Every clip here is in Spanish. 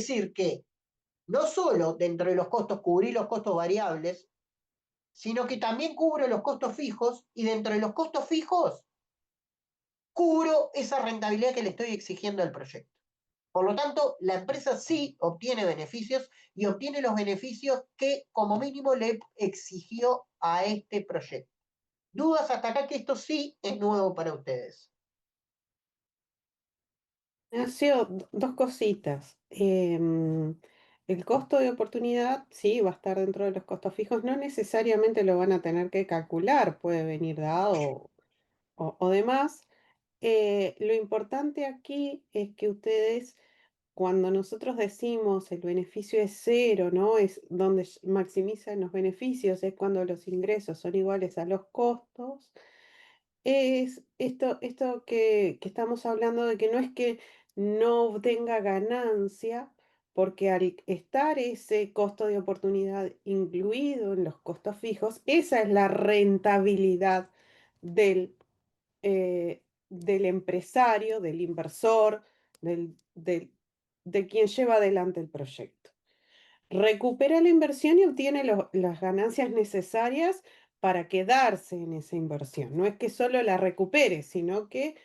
decir que no solo dentro de los costos cubrí los costos variables, sino que también cubro los costos fijos y dentro de los costos fijos cubro esa rentabilidad que le estoy exigiendo al proyecto. Por lo tanto, la empresa sí obtiene beneficios y obtiene los beneficios que como mínimo le exigió a este proyecto. ¿Dudas hasta acá que esto sí es nuevo para ustedes? Nació dos cositas. El costo de oportunidad, sí, va a estar dentro de los costos fijos. No necesariamente lo van a tener que calcular, puede venir dado o demás. Lo importante aquí es que ustedes, cuando nosotros decimos el beneficio es cero, ¿no? Es donde maximizan los beneficios, es cuando los ingresos son iguales a los costos. Es esto que estamos hablando de que no es que no obtenga ganancia, porque al estar ese costo de oportunidad incluido en los costos fijos, esa es la rentabilidad del, del empresario, del inversor, de quien lleva adelante el proyecto. Recupera la inversión y obtiene las ganancias necesarias para quedarse en esa inversión. No es que solo la recupere, sino que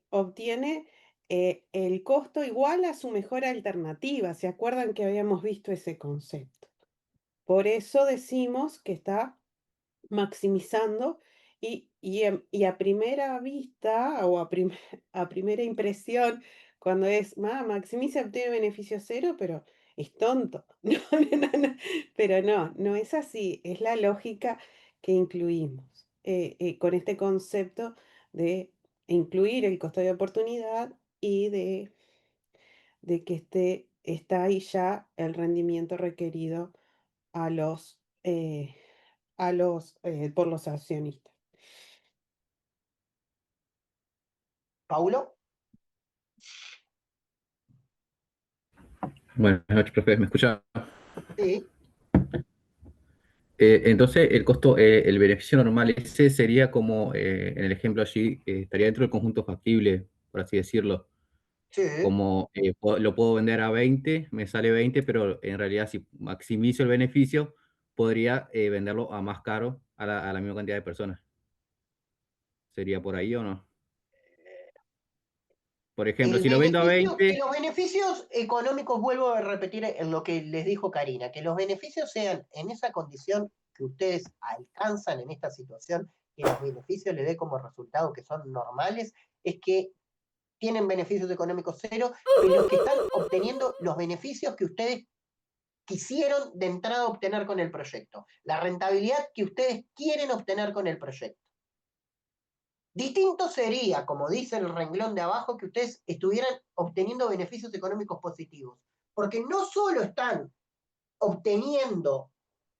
obtiene el costo igual a su mejor alternativa. ¿Se acuerdan que habíamos visto ese concepto? Por eso decimos que está maximizando y a primera vista o a primera impresión, cuando es, maximiza, obtiene beneficio cero, pero es tonto. No, no, no, pero no, no es así, es la lógica que incluimos con este concepto de incluir el costo de oportunidad y de que está ahí ya el rendimiento requerido a por los accionistas. ¿Paulo? Buenas noches, profe, ¿me escucha? Sí, Entonces, el costo, el beneficio normal, ese sería como, en el ejemplo allí, estaría dentro del conjunto factible, por así decirlo. sí. Como lo puedo vender a 20, me sale 20, pero en realidad si maximizo el beneficio, podría venderlo a más caro a la misma cantidad de personas. ¿Sería por ahí o no? Por ejemplo, El si lo vendo a beneficio, que 20, los beneficios económicos, vuelvo a repetir en lo que les dijo Karina, que los beneficios sean en esa condición que ustedes alcanzan en esta situación, que los beneficios le dé como resultado que son normales, es que tienen beneficios económicos cero, que los que están obteniendo los beneficios que ustedes quisieron de entrada obtener con el proyecto, la rentabilidad que ustedes quieren obtener con el proyecto. Distinto sería, como dice el renglón de abajo, que ustedes estuvieran obteniendo beneficios económicos positivos, porque no solo están obteniendo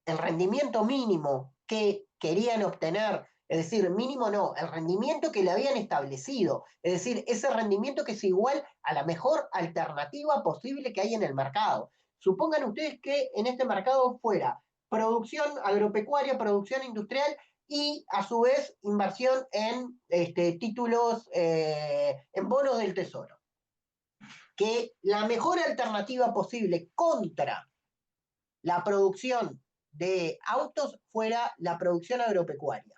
el rendimiento mínimo que querían obtener, es decir, mínimo no, el rendimiento que le habían establecido, es decir, ese rendimiento que es igual a la mejor alternativa posible que hay en el mercado. Supongan ustedes que en este mercado fuera producción agropecuaria, producción industrial y a su vez inversión en títulos, en bonos del tesoro. Que la mejor alternativa posible contra la producción de autos fuera la producción agropecuaria,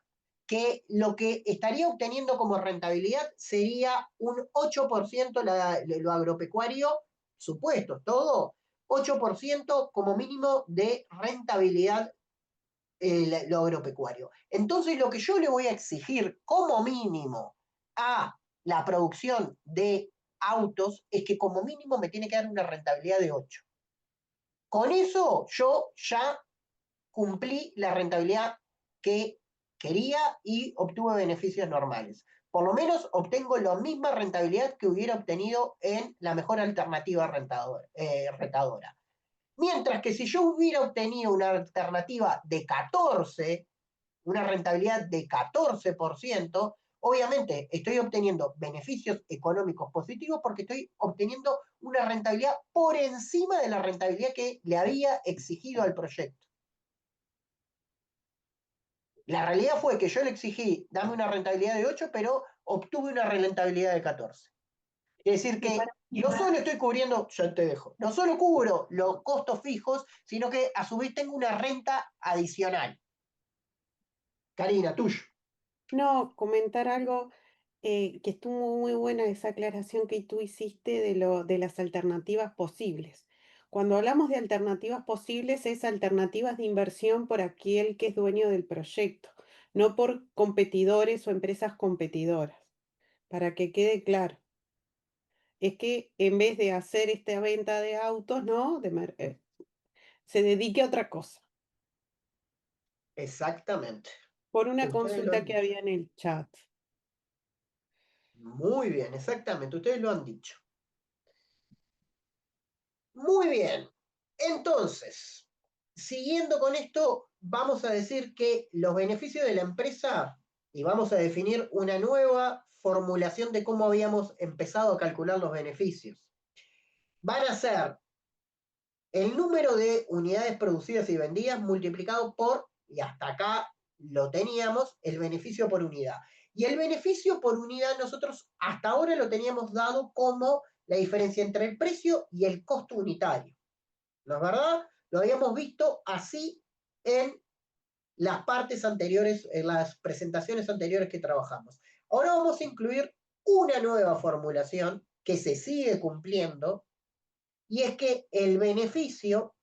que lo que estaría obteniendo como rentabilidad sería un 8% lo agropecuario, supuesto, todo, 8% como mínimo de rentabilidad lo agropecuario. Entonces, lo que yo le voy a exigir como mínimo a la producción de autos es que como mínimo me tiene que dar una rentabilidad de 8. Con eso yo ya cumplí la rentabilidad que quería y obtuve beneficios normales. Por lo menos obtengo la misma rentabilidad que hubiera obtenido en la mejor alternativa rentadora. Mientras que si yo hubiera obtenido una alternativa de 14, una rentabilidad de 14%, obviamente estoy obteniendo beneficios económicos positivos porque estoy obteniendo una rentabilidad por encima de la rentabilidad que le había exigido al proyecto. La realidad fue que yo le exigí, dame una rentabilidad de 8, pero obtuve una rentabilidad de 14. Es decir, que no solo estoy cubriendo, ya te dejo, no solo cubro los costos fijos, sino que a su vez tengo una renta adicional. Karina, tuyo. No, comentar algo que estuvo muy buena esa aclaración que tú hiciste de las alternativas posibles. Cuando hablamos de alternativas posibles, es alternativas de inversión por aquel que es dueño del proyecto, no por competidores o empresas competidoras, para que quede claro. Es que en vez de hacer esta venta de autos, ¿no? Se dedique a otra cosa, Exactamente. por una Ustedes lo consulta han que dicho. había en el chat. Muy bien, exactamente. Ustedes lo han dicho. Muy bien. Entonces, siguiendo con esto, vamos a decir que los beneficios de la empresa, y vamos a definir una nueva formulación de cómo habíamos empezado a calcular los beneficios. Van a ser el número de unidades producidas y vendidas multiplicado por, y hasta acá lo teníamos, el beneficio por unidad. Y el beneficio por unidad nosotros hasta ahora lo teníamos dado como la diferencia entre el precio y el costo unitario. ¿No es verdad? Lo habíamos visto así en las partes anteriores, en las presentaciones anteriores que trabajamos. Ahora vamos a incluir una nueva formulación que se sigue cumpliendo, y es que el beneficio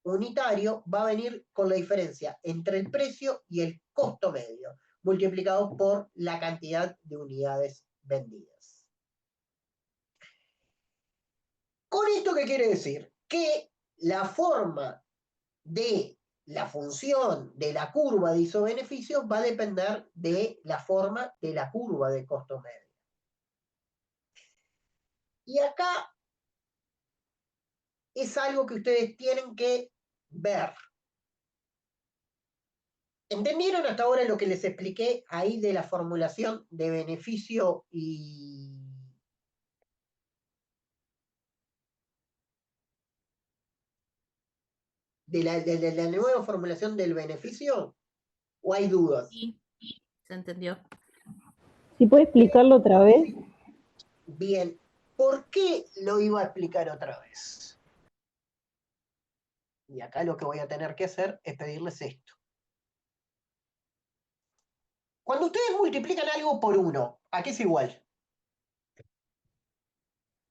unitario va a venir con la diferencia entre el precio y el costo medio, multiplicado por la cantidad de unidades vendidas. ¿Con esto qué quiere decir? Que la forma de la función de la curva de isobeneficios va a depender de la forma de la curva de costo medio. Y acá es algo que ustedes tienen que ver. ¿Entendieron hasta ahora lo que les expliqué ahí de la formulación de beneficio y de la nueva formulación del beneficio? ¿O hay dudas? Sí, se entendió. ¿Si puede explicarlo otra vez? Bien, ¿por qué lo iba a explicar otra vez? Y acá lo que voy a tener que hacer es pedirles esto. Cuando ustedes multiplican algo por 1, ¿a qué es igual?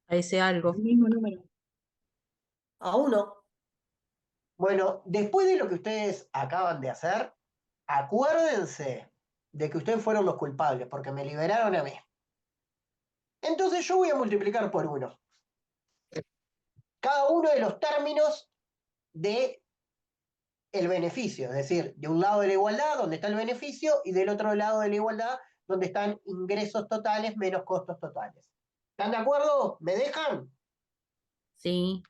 A ese algo. El mismo número. A 1. Bueno, después de lo que ustedes acaban de hacer, acuérdense de que ustedes fueron los culpables porque me liberaron a mí. Entonces yo voy a multiplicar por 1 cada uno de los términos de el beneficio, es decir, de un lado de la igualdad, donde está el beneficio, y del otro lado de la igualdad, donde están ingresos totales menos costos totales. ¿Están de acuerdo? ¿Me dejan? Sí.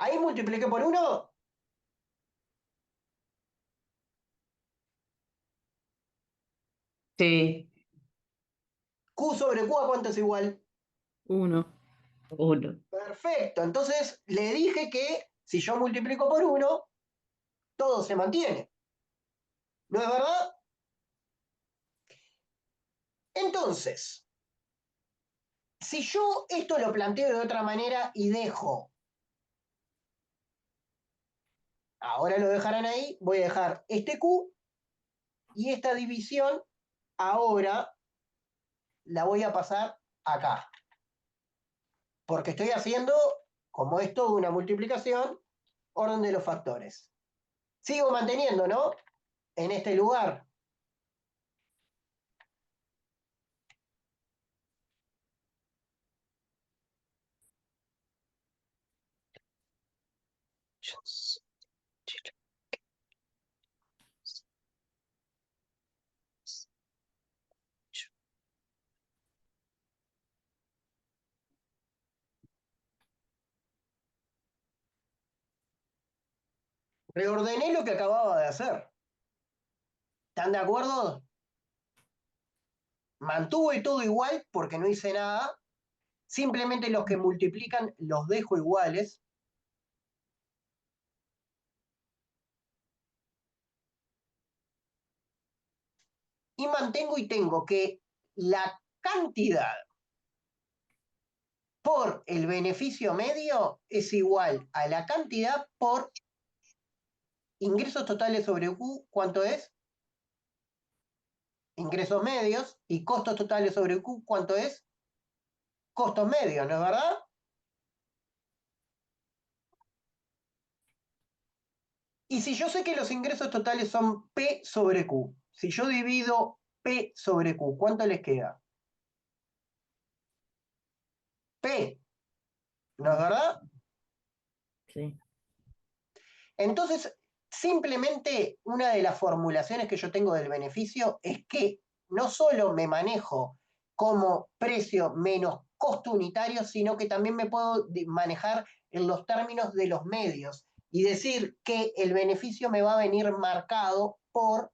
Ahí multipliqué por 1. Sí, Q sobre Q, ¿a cuánto es igual? 1. 1. Perfecto. Entonces le dije que si yo multiplico por 1, todo se mantiene. ¿No es verdad? Entonces, si yo esto lo planteo de otra manera y dejo, ahora lo dejarán ahí, voy a dejar este Q y esta división ahora la voy a pasar acá. Porque estoy haciendo, como es todo una multiplicación, orden de los factores. Sigo manteniendo, ¿no? En este lugar. Reordené lo que acababa de hacer. ¿Están de acuerdo? mantuve todo igual porque no hice nada. Simplemente los que multiplican los dejo iguales. Y mantengo y tengo que la cantidad por el beneficio medio es igual a la cantidad por ingresos totales sobre Q. ¿Cuánto es? Ingresos medios. Y costos totales sobre Q. ¿Cuánto es? Costos medios, ¿no es verdad? Y si yo sé que los ingresos totales son P sobre Q, si yo divido P sobre Q, ¿cuánto les queda? P, ¿no es verdad? Sí. Entonces, simplemente una de las formulaciones que yo tengo del beneficio es que no solo me manejo como precio menos costo unitario, sino que también me puedo manejar en los términos de los medios y decir que el beneficio me va a venir marcado por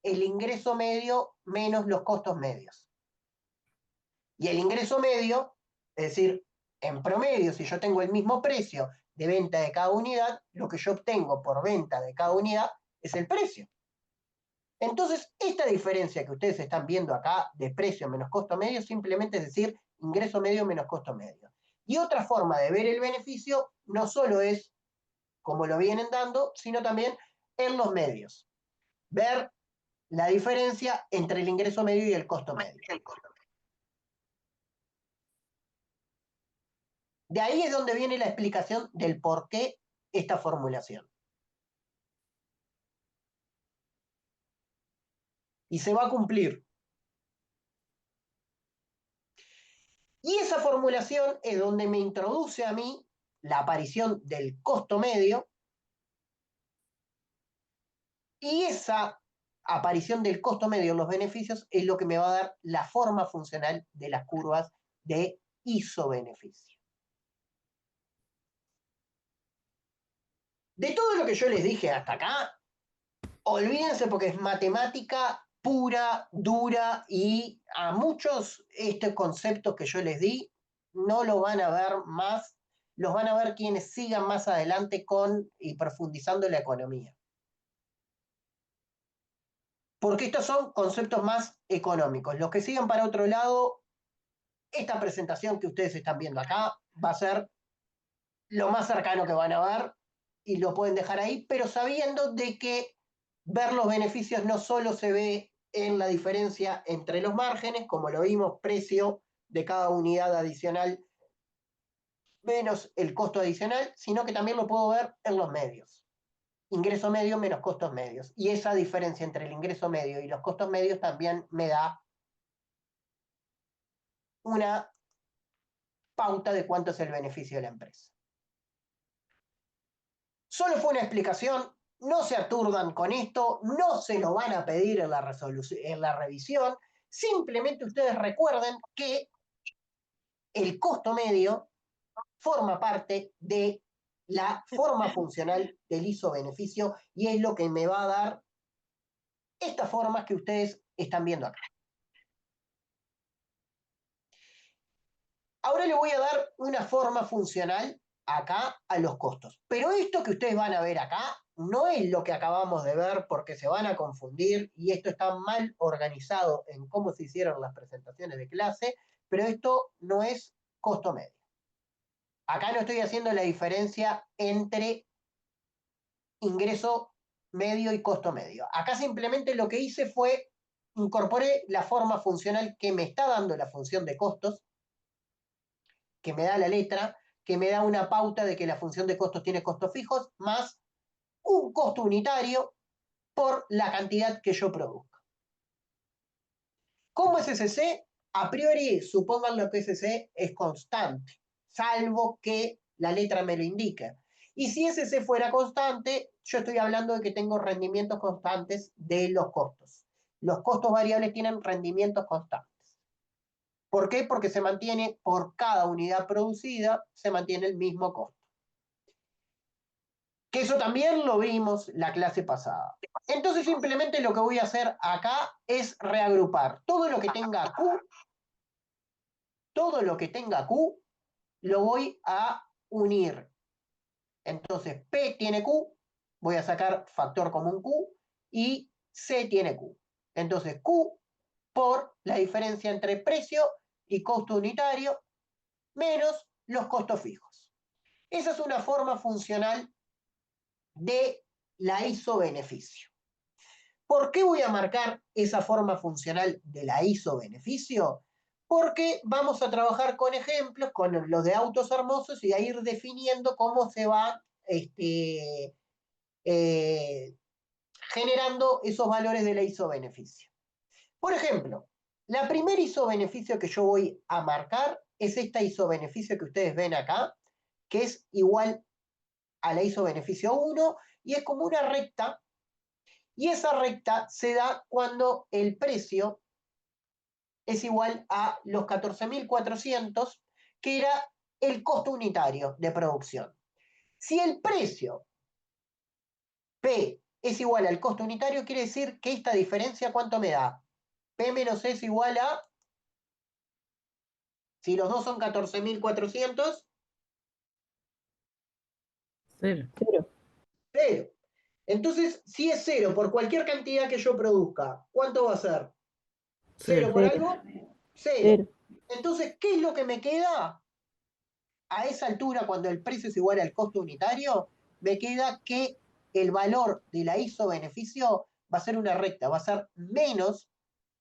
el ingreso medio menos los costos medios. Y el ingreso medio, es decir, en promedio, si yo tengo el mismo precio de venta de cada unidad, lo que yo obtengo por venta de cada unidad es el precio. Entonces, esta diferencia que ustedes están viendo acá de precio menos costo medio, simplemente es decir, ingreso medio menos costo medio. Y otra forma de ver el beneficio no solo es como lo vienen dando, sino también en los medios. Ver la diferencia entre el ingreso medio y el costo medio. De ahí es donde viene la explicación del por qué esta formulación. Y se va a cumplir. Y esa formulación es donde me introduce a mí la aparición del costo medio. Y esa aparición del costo medio en los beneficios es lo que me va a dar la forma funcional de las curvas de isobeneficio. De todo lo que yo les dije hasta acá, olvídense porque es matemática pura, dura, y a muchos estos conceptos que yo les di no lo van a ver más, los van a ver quienes sigan más adelante con y profundizando la economía. Porque estos son conceptos más económicos. Los que sigan para otro lado, esta presentación que ustedes están viendo acá va a ser lo más cercano que van a ver y lo pueden dejar ahí, pero sabiendo de que ver los beneficios no solo se ve en la diferencia entre los márgenes, como lo vimos, precio de cada unidad adicional menos el costo adicional, sino que también lo puedo ver en los medios. Ingreso medio menos costos medios. Y esa diferencia entre el ingreso medio y los costos medios también me da una pauta de cuánto es el beneficio de la empresa. Solo fue una explicación, no se aturdan con esto, no se lo van a pedir en la revisión, simplemente ustedes recuerden que el costo medio forma parte de la forma funcional del isobeneficio y es lo que me va a dar estas formas que ustedes están viendo acá. Ahora le voy a dar una forma funcional acá a los costos. Pero esto que ustedes van a ver acá no es lo que acabamos de ver porque se van a confundir y esto está mal organizado en cómo se hicieron las presentaciones de clase, pero esto no es costo medio. Acá no estoy haciendo la diferencia entre ingreso medio y costo medio. Acá simplemente lo que hice fue incorporé la forma funcional que me está dando la función de costos, que me da la letra, que me da una pauta de que la función de costos tiene costos fijos, más un costo unitario por la cantidad que yo produzco. ¿Cómo es SC? A priori, supongan que SC es constante, salvo que la letra me lo indique. Y si SC fuera constante, yo estoy hablando de que tengo rendimientos constantes de los costos. Los costos variables tienen rendimientos constantes. ¿Por qué? Porque se mantiene por cada unidad producida, se mantiene el mismo costo. Que eso también lo vimos la clase pasada. Entonces simplemente lo que voy a hacer acá es reagrupar todo lo que tenga Q, todo lo que tenga Q, lo voy a unir. Entonces P tiene Q, voy a sacar factor común Q, y C tiene Q. Entonces Q por la diferencia entre precio y costo unitario menos los costos fijos. Esa es una forma funcional de la ISO-beneficio. ¿Por qué voy a marcar esa forma funcional de la ISO-beneficio? Porque vamos a trabajar con ejemplos, con los de autos hermosos, y a ir definiendo cómo se va generando esos valores de la ISO-beneficio. Por ejemplo, la primera ISO-beneficio que yo voy a marcar es esta ISO-beneficio que ustedes ven acá, que es igual a la ISO-beneficio 1, y es como una recta, y esa recta se da cuando el precio es igual a los 14.400, que era el costo unitario de producción. Si el precio P es igual al costo unitario, quiere decir que esta diferencia, ¿cuánto me da? P menos E es igual a, si los dos son 14.400, 0. 0. 0. Entonces, si es 0 por cualquier cantidad que yo produzca, ¿cuánto va a ser? 0 por 0. algo, 0. 0. Entonces, ¿qué es lo que me queda? A esa altura, cuando el precio es igual al costo unitario, me queda que el valor de la ISO-beneficio va a ser una recta, va a ser menos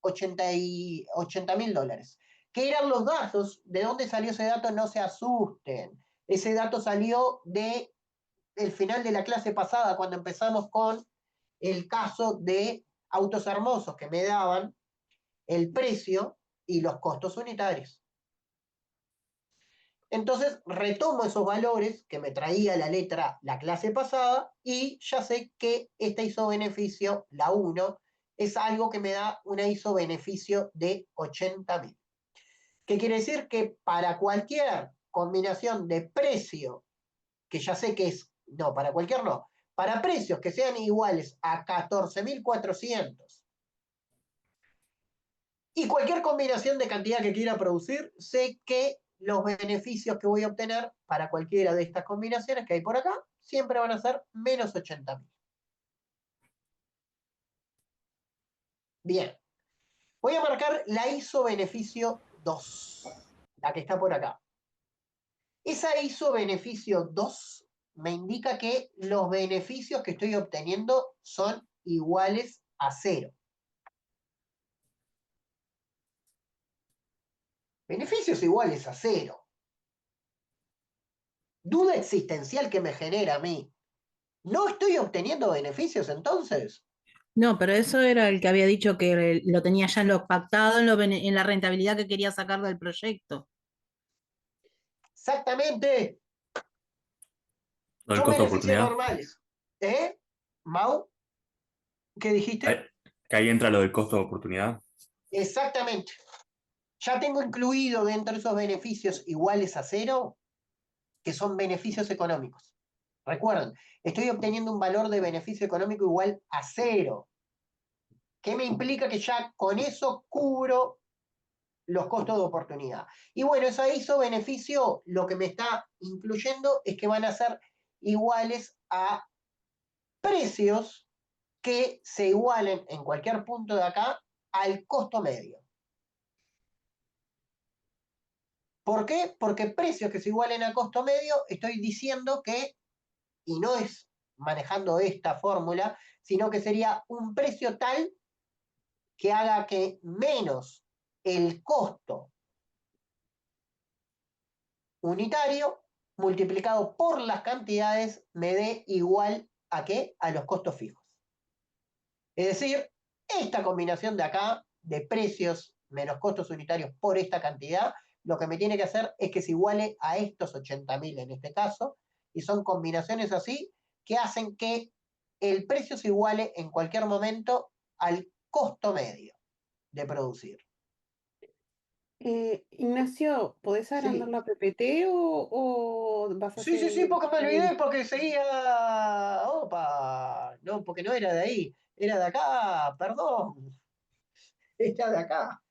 80.000 dólares. ¿Qué eran los datos? ¿De dónde salió ese dato? No se asusten. Ese dato salió del final de la clase pasada, cuando empezamos con el caso de autos hermosos, que me daban el precio y los costos unitarios. Entonces retomo esos valores que me traía la clase pasada, y ya sé que esta ISO-beneficio, la 1, es algo que me da una ISO-beneficio de 80.000. ¿Qué quiere decir? Que para cualquier combinación de precio, que ya sé que es, no, para cualquier no, para precios que sean iguales a 14.400, y cualquier combinación de cantidad que quiera producir, sé que los beneficios que voy a obtener para cualquiera de estas combinaciones que hay por acá siempre van a ser menos 80.000. Bien, voy a marcar la ISO-beneficio 2, la que está por acá. Esa ISO-beneficio 2 me indica que los beneficios que estoy obteniendo son iguales a 0. Beneficios iguales a 0. Duda existencial que me genera a mí. ¿No estoy obteniendo beneficios entonces? No, pero eso era el que había dicho que lo tenía ya en lo pactado en la rentabilidad que quería sacar del proyecto. Exactamente. No, el Son costo de beneficios oportunidad. normales. ¿Eh? Mau, ¿qué dijiste? Que ahí entra lo del costo de oportunidad. Exactamente. Ya tengo incluido dentro de esos beneficios iguales a 0, que son beneficios económicos. Recuerden, estoy obteniendo un valor de beneficio económico igual a 0. ¿Qué me implica? Que ya con eso cubro los costos de oportunidad. Y bueno, esa ISO-beneficio lo que me está incluyendo es que van a ser iguales a precios que se igualen en cualquier punto de acá al costo medio. ¿Por qué? Porque precios que se igualen a costo medio, estoy diciendo que, y no es manejando esta fórmula, sino que sería un precio tal que haga que menos el costo unitario multiplicado por las cantidades me dé igual a qué? A los costos fijos. Es decir, esta combinación de acá, de precios menos costos unitarios por esta cantidad, lo que me tiene que hacer es que se iguale a estos 80.000 en este caso, y son combinaciones así que hacen que el precio se iguale en cualquier momento al costo medio de producir. Ignacio, ¿podés agrandar Sí. la PPT o vas a Sí, sí, sí, seguir? porque me olvidé, porque seguía. Opa, no, porque no era de ahí, era de acá, perdón, era de acá.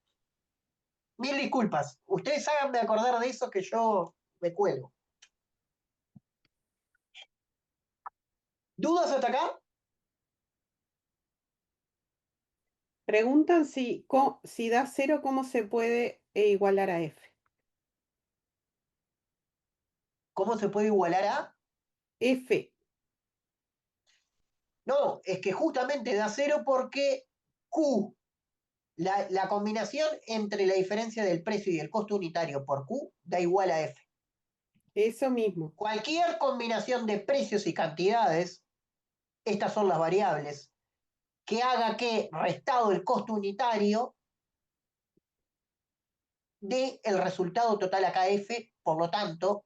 Mil disculpas, ustedes háganme acordar de eso que yo me cuelgo. ¿Dudas hasta acá? Preguntan si da 0, ¿cómo se puede igualar a F? ¿Cómo se puede igualar a? F, No, es que justamente da cero porque Q, la combinación entre la diferencia del precio y el costo unitario por Q da igual a F. eso mismo. Cualquier combinación de precios y cantidades, estas son las variables, que haga que restado el costo unitario dé el resultado total acá F, por lo tanto,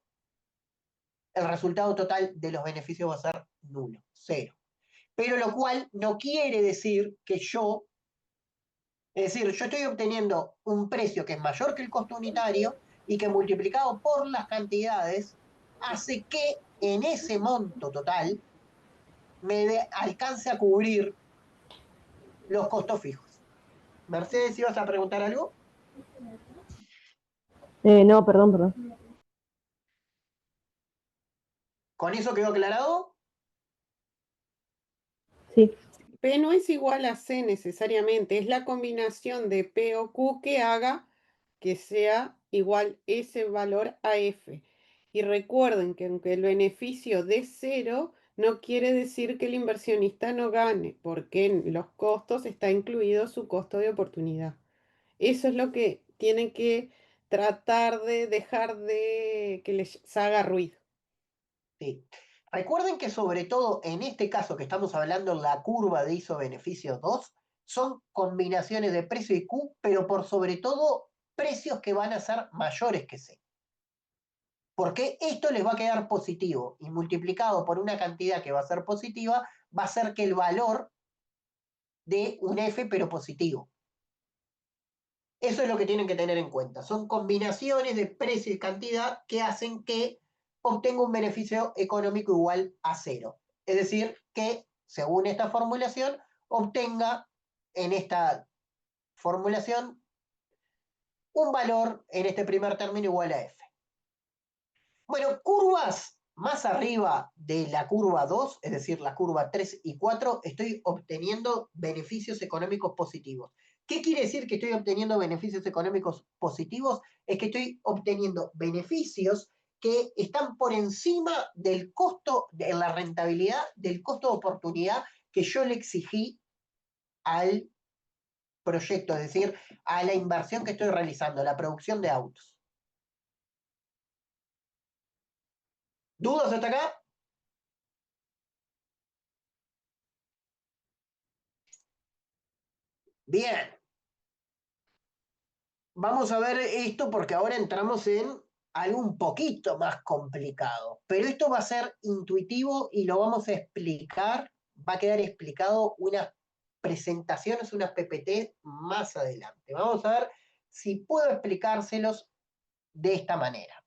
el resultado total de los beneficios va a ser nulo, cero. Pero lo cual no quiere decir que yo, es decir, yo estoy obteniendo un precio que es mayor que el costo unitario y que multiplicado por las cantidades hace que en ese monto total alcance a cubrir los costos fijos. Mercedes, ¿ibas a preguntar algo? No, perdón. ¿Con eso quedó aclarado? Sí. P no es igual a C necesariamente, es la combinación de P o Q que haga que sea igual ese valor a F. Y recuerden que aunque el beneficio dé 0, no quiere decir que el inversionista no gane, porque en los costos está incluido su costo de oportunidad. Eso es lo que tienen que tratar de dejar de que les haga ruido. Sí. Recuerden que sobre todo en este caso que estamos hablando, la curva de ISO-beneficio 2, son combinaciones de precio y Q, pero por sobre todo precios que van a ser mayores que C. Porque esto les va a quedar positivo y multiplicado por una cantidad que va a ser positiva, va a ser que el valor de un F pero positivo. Eso es lo que tienen que tener en cuenta. Son combinaciones de precio y cantidad que hacen que obtenga un beneficio económico igual a cero. Es decir, que según esta formulación, obtenga en esta formulación un valor en este primer término igual a F. Bueno, curvas más arriba de la curva 2, es decir, la curva 3 y 4, estoy obteniendo beneficios económicos positivos. ¿Qué quiere decir que estoy obteniendo beneficios económicos positivos? Es que estoy obteniendo beneficios que están por encima del costo, de la rentabilidad, del costo de oportunidad que yo le exigí al proyecto, es decir, a la inversión que estoy realizando, la producción de autos. ¿Dudas hasta acá? Bien. Vamos a ver esto porque ahora entramos en algo un poquito más complicado, pero esto va a ser intuitivo y lo vamos a explicar, va a quedar explicado unas presentaciones, unas PPT más adelante. Vamos a ver si puedo explicárselos de esta manera.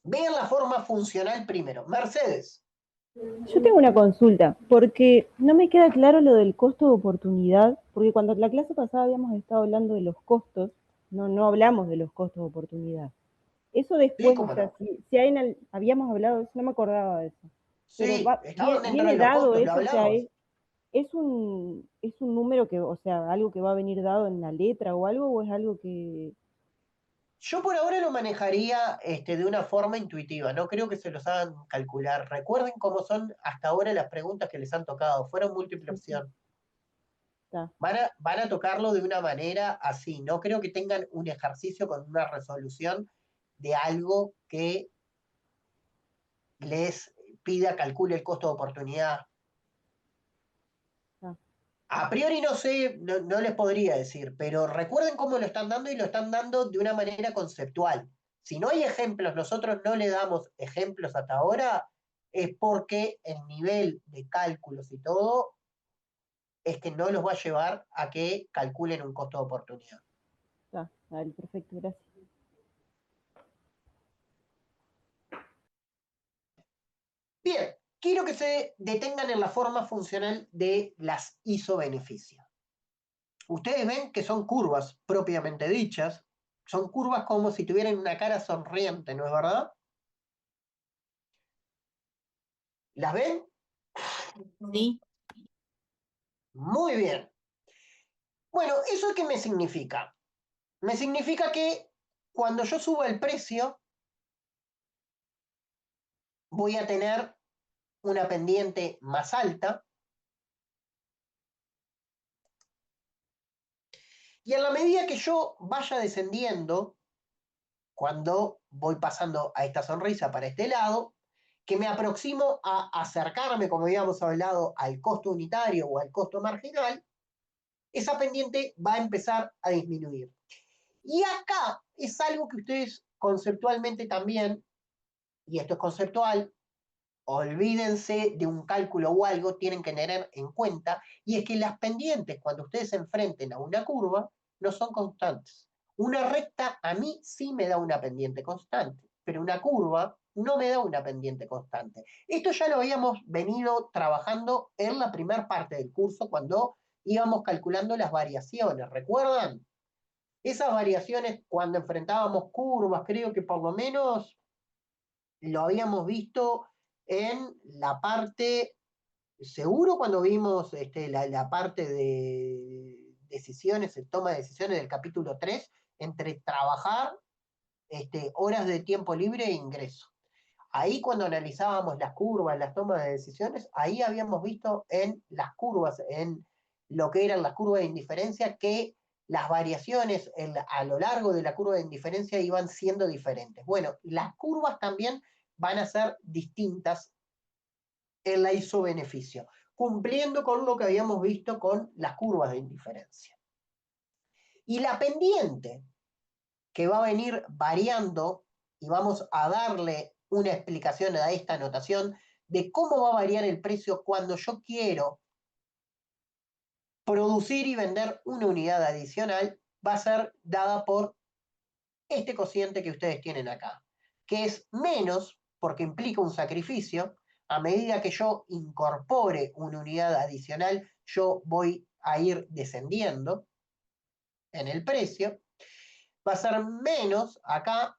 Vean la forma funcional primero. Mercedes, Yo tengo una consulta, porque no me queda claro lo del costo de oportunidad, porque cuando la clase pasada habíamos estado hablando de los costos, no hablamos de los costos de oportunidad. Eso sí, después, o cómo sea, no. si hay habíamos hablado de eso, no me acordaba de eso. Pero Sí, estaban dentro de viene los dado costos, lo eso, o sea, hablamos. es un número que, o sea, algo que va a venir dado en la letra o algo, o es algo que... Yo por ahora lo manejaría de una forma intuitiva, no creo que se los hagan calcular. Recuerden cómo son hasta ahora las preguntas que les han tocado, fueron múltiple Sí, sí, opción. está. Van a tocarlo de una manera así, no creo que tengan un ejercicio con una resolución de algo que les pida calcule el costo de oportunidad. Está. A priori no sé, no les podría decir, pero recuerden cómo lo están dando y lo están dando de una manera conceptual. Si no hay ejemplos, nosotros no le damos ejemplos hasta ahora, es porque el nivel de cálculos y todo es que no los va a llevar a que calculen un costo de oportunidad. Está, vale, perfecto, gracias. Bien, quiero que se detengan en la forma funcional de las isobeneficios. Ustedes ven que son curvas propiamente dichas, son curvas como si tuvieran una cara sonriente, ¿no es verdad? ¿Las ven? Sí, Muy bien. Bueno, ¿eso qué me significa? Me significa que cuando yo suba el precio, voy a tener una pendiente más alta. Y en la medida que yo vaya descendiendo, cuando voy pasando a esta sonrisa para este lado, que me aproximo a acercarme, como habíamos hablado, al costo unitario o al costo marginal, esa pendiente va a empezar a disminuir. Y acá es algo que ustedes conceptualmente también, y esto es conceptual, olvídense de un cálculo o algo, tienen que tener en cuenta, y es que las pendientes, cuando ustedes se enfrenten a una curva, no son constantes. Una recta a mí sí me da una pendiente constante, pero una curva no me da una pendiente constante. Esto ya lo habíamos venido trabajando en la primera parte del curso cuando íbamos calculando las variaciones, ¿recuerdan? Esas variaciones cuando enfrentábamos curvas, creo que por lo menos lo habíamos visto en la parte, seguro cuando vimos la parte de decisiones, el toma de decisiones del capítulo 3, entre trabajar, horas de tiempo libre e ingreso. Ahí cuando analizábamos las curvas, las tomas de decisiones, ahí habíamos visto en las curvas, en lo que eran las curvas de indiferencia, que las variaciones a lo largo de la curva de indiferencia iban siendo diferentes. Bueno, las curvas también van a ser distintas en la isobeneficio, cumpliendo con lo que habíamos visto con las curvas de indiferencia. Y la pendiente que va a venir variando, y vamos a darle una explicación a esta notación de cómo va a variar el precio cuando yo quiero producir y vender una unidad adicional, va a ser dada por este cociente que ustedes tienen acá, que es menos porque implica un sacrificio. A medida que yo incorpore una unidad adicional, yo voy a ir descendiendo en el precio. Va a ser menos acá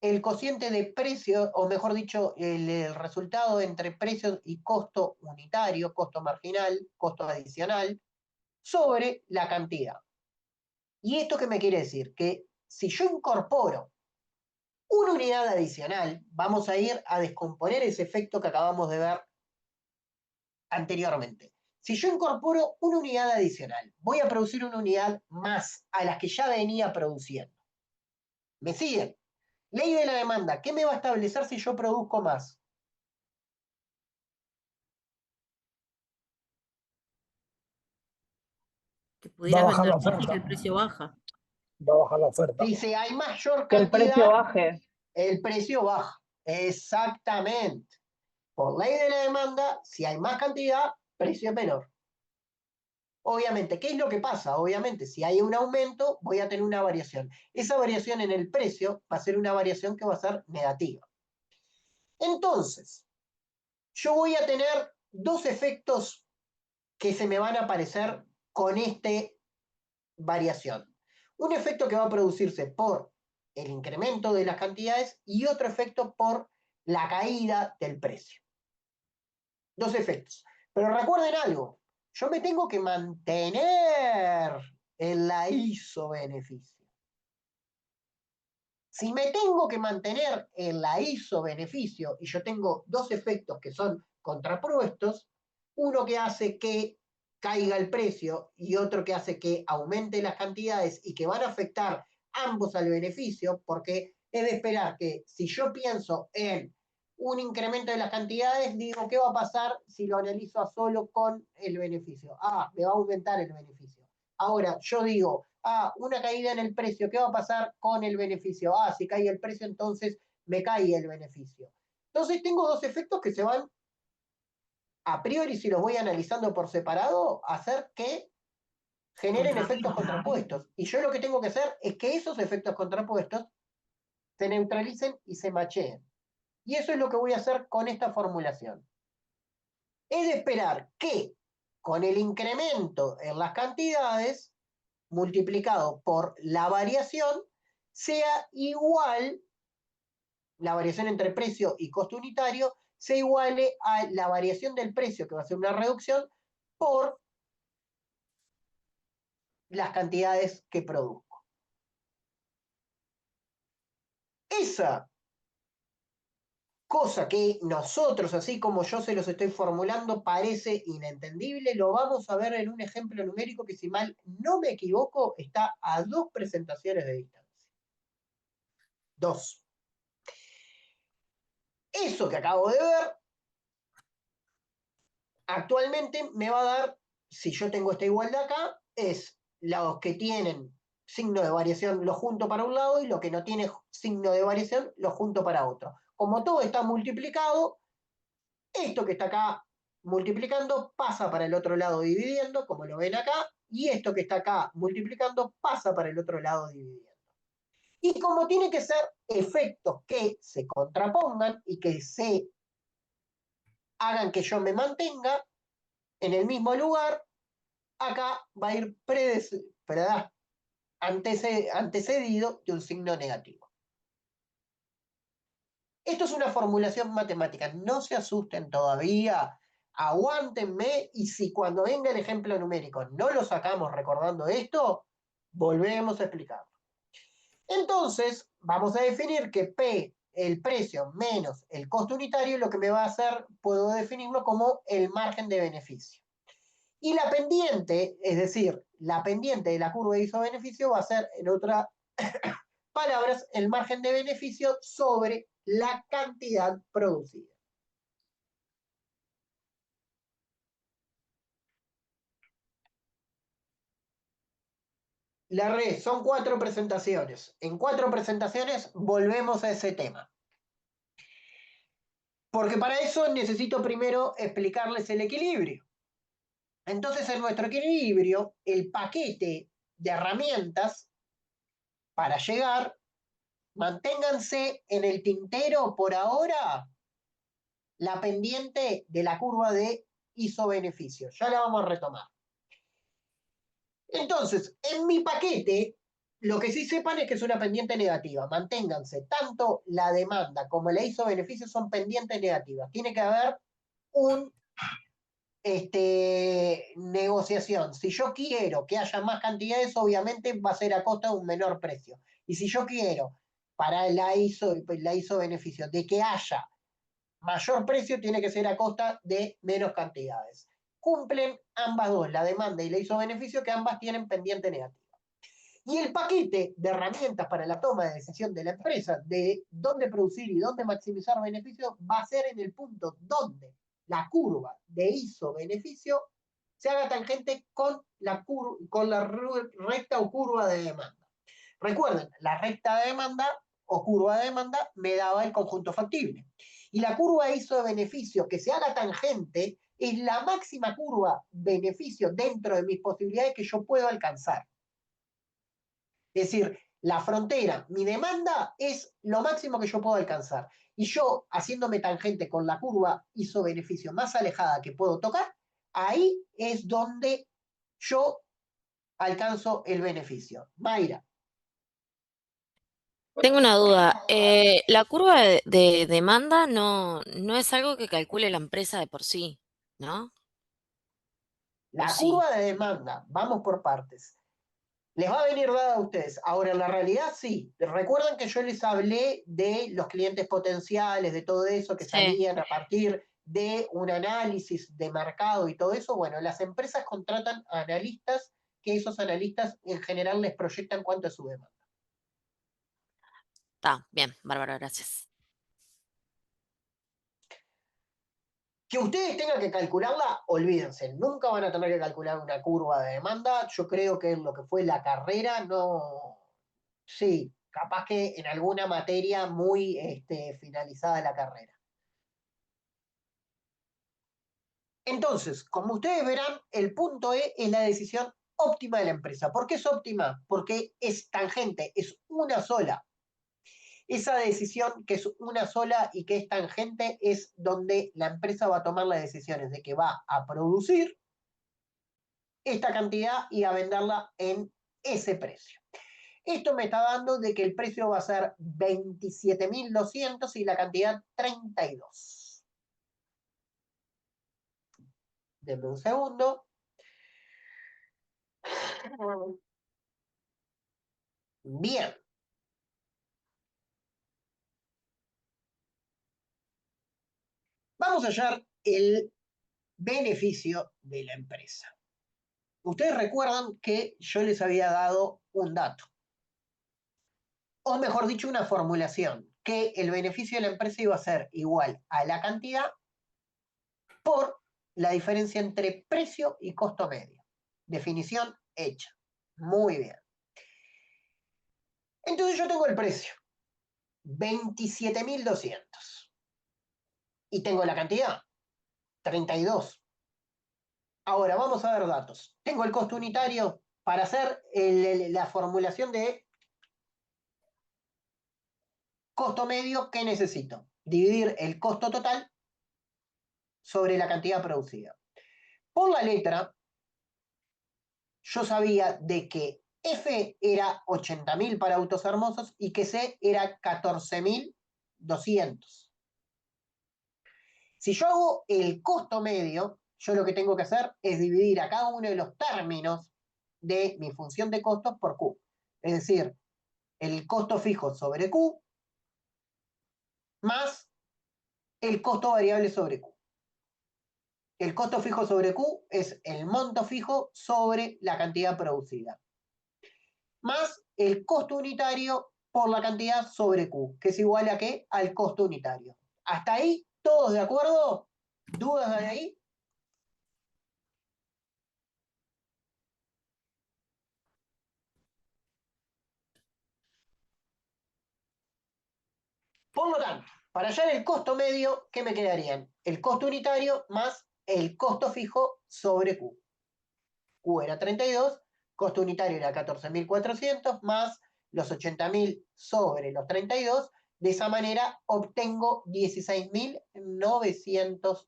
el cociente de precio, o mejor dicho, el resultado entre precios y costo unitario, costo marginal, costo adicional, sobre la cantidad. ¿Y esto qué me quiere decir? Que si yo incorporo una unidad adicional, vamos a ir a descomponer ese efecto que acabamos de ver anteriormente. Si yo incorporo una unidad adicional, voy a producir una unidad más a las que ya venía produciendo. ¿Me siguen? Ley de la demanda, ¿qué me va a establecer si yo produzco más? que Va a pudieras bajar vender la más y que oferta. el precio baja. Va a bajar la oferta. Dice, hay mayor Que el precio cantidad, baje. el precio baja. Exactamente. Por ley de la demanda, si hay más cantidad, precio es menor. Obviamente, ¿qué es lo que pasa? Obviamente, si hay un aumento, voy a tener una variación. Esa variación en el precio va a ser una variación que va a ser negativa. Entonces, yo voy a tener dos efectos que se me van a aparecer con esta variación. Un efecto que va a producirse por el incremento de las cantidades y otro efecto por la caída del precio. Dos efectos. Pero recuerden algo, yo me tengo que mantener en la isobeneficio. Si me tengo que mantener en la isobeneficio y yo tengo dos efectos que son contrapuestos, uno que hace que caiga el precio y otro que hace que aumente las cantidades y que van a afectar ambos al beneficio, porque es de esperar que si yo pienso en un incremento de las cantidades, digo, ¿qué va a pasar si lo analizo a solo con el beneficio? Ah, me va a aumentar el beneficio. Ahora, yo digo, una caída en el precio, ¿qué va a pasar con el beneficio? Si cae el precio, entonces me cae el beneficio. Entonces tengo dos efectos que se van, a priori, si los voy analizando por separado, a hacer que generen efectos contrapuestos. Y yo lo que tengo que hacer es que esos efectos contrapuestos se neutralicen y se macheen. Y eso es lo que voy a hacer con esta formulación. Es de esperar que con el incremento en las cantidades multiplicado por la variación sea igual, la variación entre precio y costo unitario, se iguale a la variación del precio, que va a ser una reducción, por las cantidades que produzco. Esa cosa que nosotros, así como yo se los estoy formulando, parece inentendible, lo vamos a ver en un ejemplo numérico que, si mal no me equivoco, está a 2 presentaciones de distancia. 2. Eso que acabo de ver actualmente me va a dar, si yo tengo esta igualdad acá, es los que tienen signo de variación lo junto para un lado y lo que no tiene signo de variación lo junto para otro. Como todo está multiplicado, esto que está acá multiplicando pasa para el otro lado dividiendo, como lo ven acá, y esto que está acá multiplicando pasa para el otro lado dividiendo. Y como tiene que ser efectos que se contrapongan y que se hagan que yo me mantenga en el mismo lugar, acá va a ir antecedido de un signo negativo. Esto es una formulación matemática, no se asusten todavía, aguántenme, y si cuando venga el ejemplo numérico no lo sacamos recordando esto, volvemos a explicarlo. Entonces, vamos a definir que P, el precio menos el costo unitario, lo que me va a hacer, puedo definirlo como el margen de beneficio. Y la pendiente, es decir, la pendiente de la curva de ISO-beneficio va a ser, en otras palabras, el margen de beneficio sobre la cantidad producida. La red son 4 presentaciones. En 4 presentaciones volvemos a ese tema. Porque para eso necesito primero explicarles el equilibrio. Entonces, en nuestro equilibrio, el paquete de herramientas para llegar, manténganse en el tintero por ahora la pendiente de la curva de ISO-beneficio. Ya la vamos a retomar. Entonces, en mi paquete, lo que sí sepan es que es una pendiente negativa. Manténganse, tanto la demanda como la ISO-beneficio son pendientes negativas. Tiene que haber un negociación. Si yo quiero que haya más cantidades, obviamente va a ser a costa de un menor precio. Y si yo quiero, para la ISO-beneficio, de que haya mayor precio, tiene que ser a costa de menos cantidades. Cumplen ambas dos, la demanda y la ISO-beneficio, que ambas tienen pendiente negativa. Y el paquete de herramientas para la toma de decisión de la empresa de dónde producir y dónde maximizar beneficios va a ser en el punto donde la curva de ISO-beneficio se haga tangente con la recta o curva de demanda. Recuerden, la recta de demanda o curva de demanda me daba el conjunto factible. Y la curva ISO-beneficio que se haga tangente es la máxima curva beneficio dentro de mis posibilidades que yo puedo alcanzar. Es decir, la frontera, mi demanda es lo máximo que yo puedo alcanzar. Y yo, haciéndome tangente con la curva ISO-beneficio más alejada que puedo tocar, ahí es donde yo alcanzo el beneficio. Mayra. Tengo una duda. La curva de demanda no es algo que calcule la empresa de por sí, ¿no? La sí? curva de demanda, vamos por partes, les va a venir dada a ustedes. Ahora, en la realidad sí. Recuerdan que yo les hablé de los clientes potenciales, de todo eso que Sí. salían a partir de un análisis de mercado y todo eso. Bueno, las empresas contratan a analistas, que esos analistas en general les proyectan cuánto es su demanda. Está bien, bárbaro, gracias. Que ustedes tengan que calcularla, olvídense, nunca van a tener que calcular una curva de demanda. Yo creo que en lo que fue la carrera, no. Sí, capaz que en alguna materia muy finalizada de la carrera. Entonces, como ustedes verán, el punto E es la decisión óptima de la empresa. ¿Por qué es óptima? Porque es tangente, es una sola. Esa decisión que es una sola y que es tangente es donde la empresa va a tomar las decisiones de que va a producir esta cantidad y a venderla en ese precio. Esto me está dando de que el precio va a ser 27.200 y la cantidad 32. Denme un segundo. Bien. Vamos a hallar el beneficio de la empresa. Ustedes recuerdan que yo les había dado un dato, o mejor dicho, una formulación, que el beneficio de la empresa iba a ser igual a la cantidad por la diferencia entre precio y costo medio. Definición hecha. Muy bien. Entonces yo tengo el precio, 27.200. Y tengo la cantidad, 32. Ahora vamos a ver datos. Tengo el costo unitario para hacer la formulación de costo medio. ¿Qué necesito? Dividir el costo total sobre la cantidad producida. Por la letra, yo sabía de que F era 80.000 para autos hermosos y que C era 14.200. Si yo hago el costo medio, yo lo que tengo que hacer es dividir a cada uno de los términos de mi función de costos por Q. Es decir, el costo fijo sobre Q más el costo variable sobre Q. El costo fijo sobre Q es el monto fijo sobre la cantidad producida, más el costo unitario por la cantidad sobre Q, que es igual a ¿qué? Al costo unitario. ¿Hasta ahí todos de acuerdo? ¿Dudas de ahí? Por lo tanto, para hallar el costo medio, ¿qué me quedarían? El costo unitario más el costo fijo sobre Q. Q era 32, costo unitario era 14.400 más los 80.000 sobre los 32. De esa manera obtengo 16.900.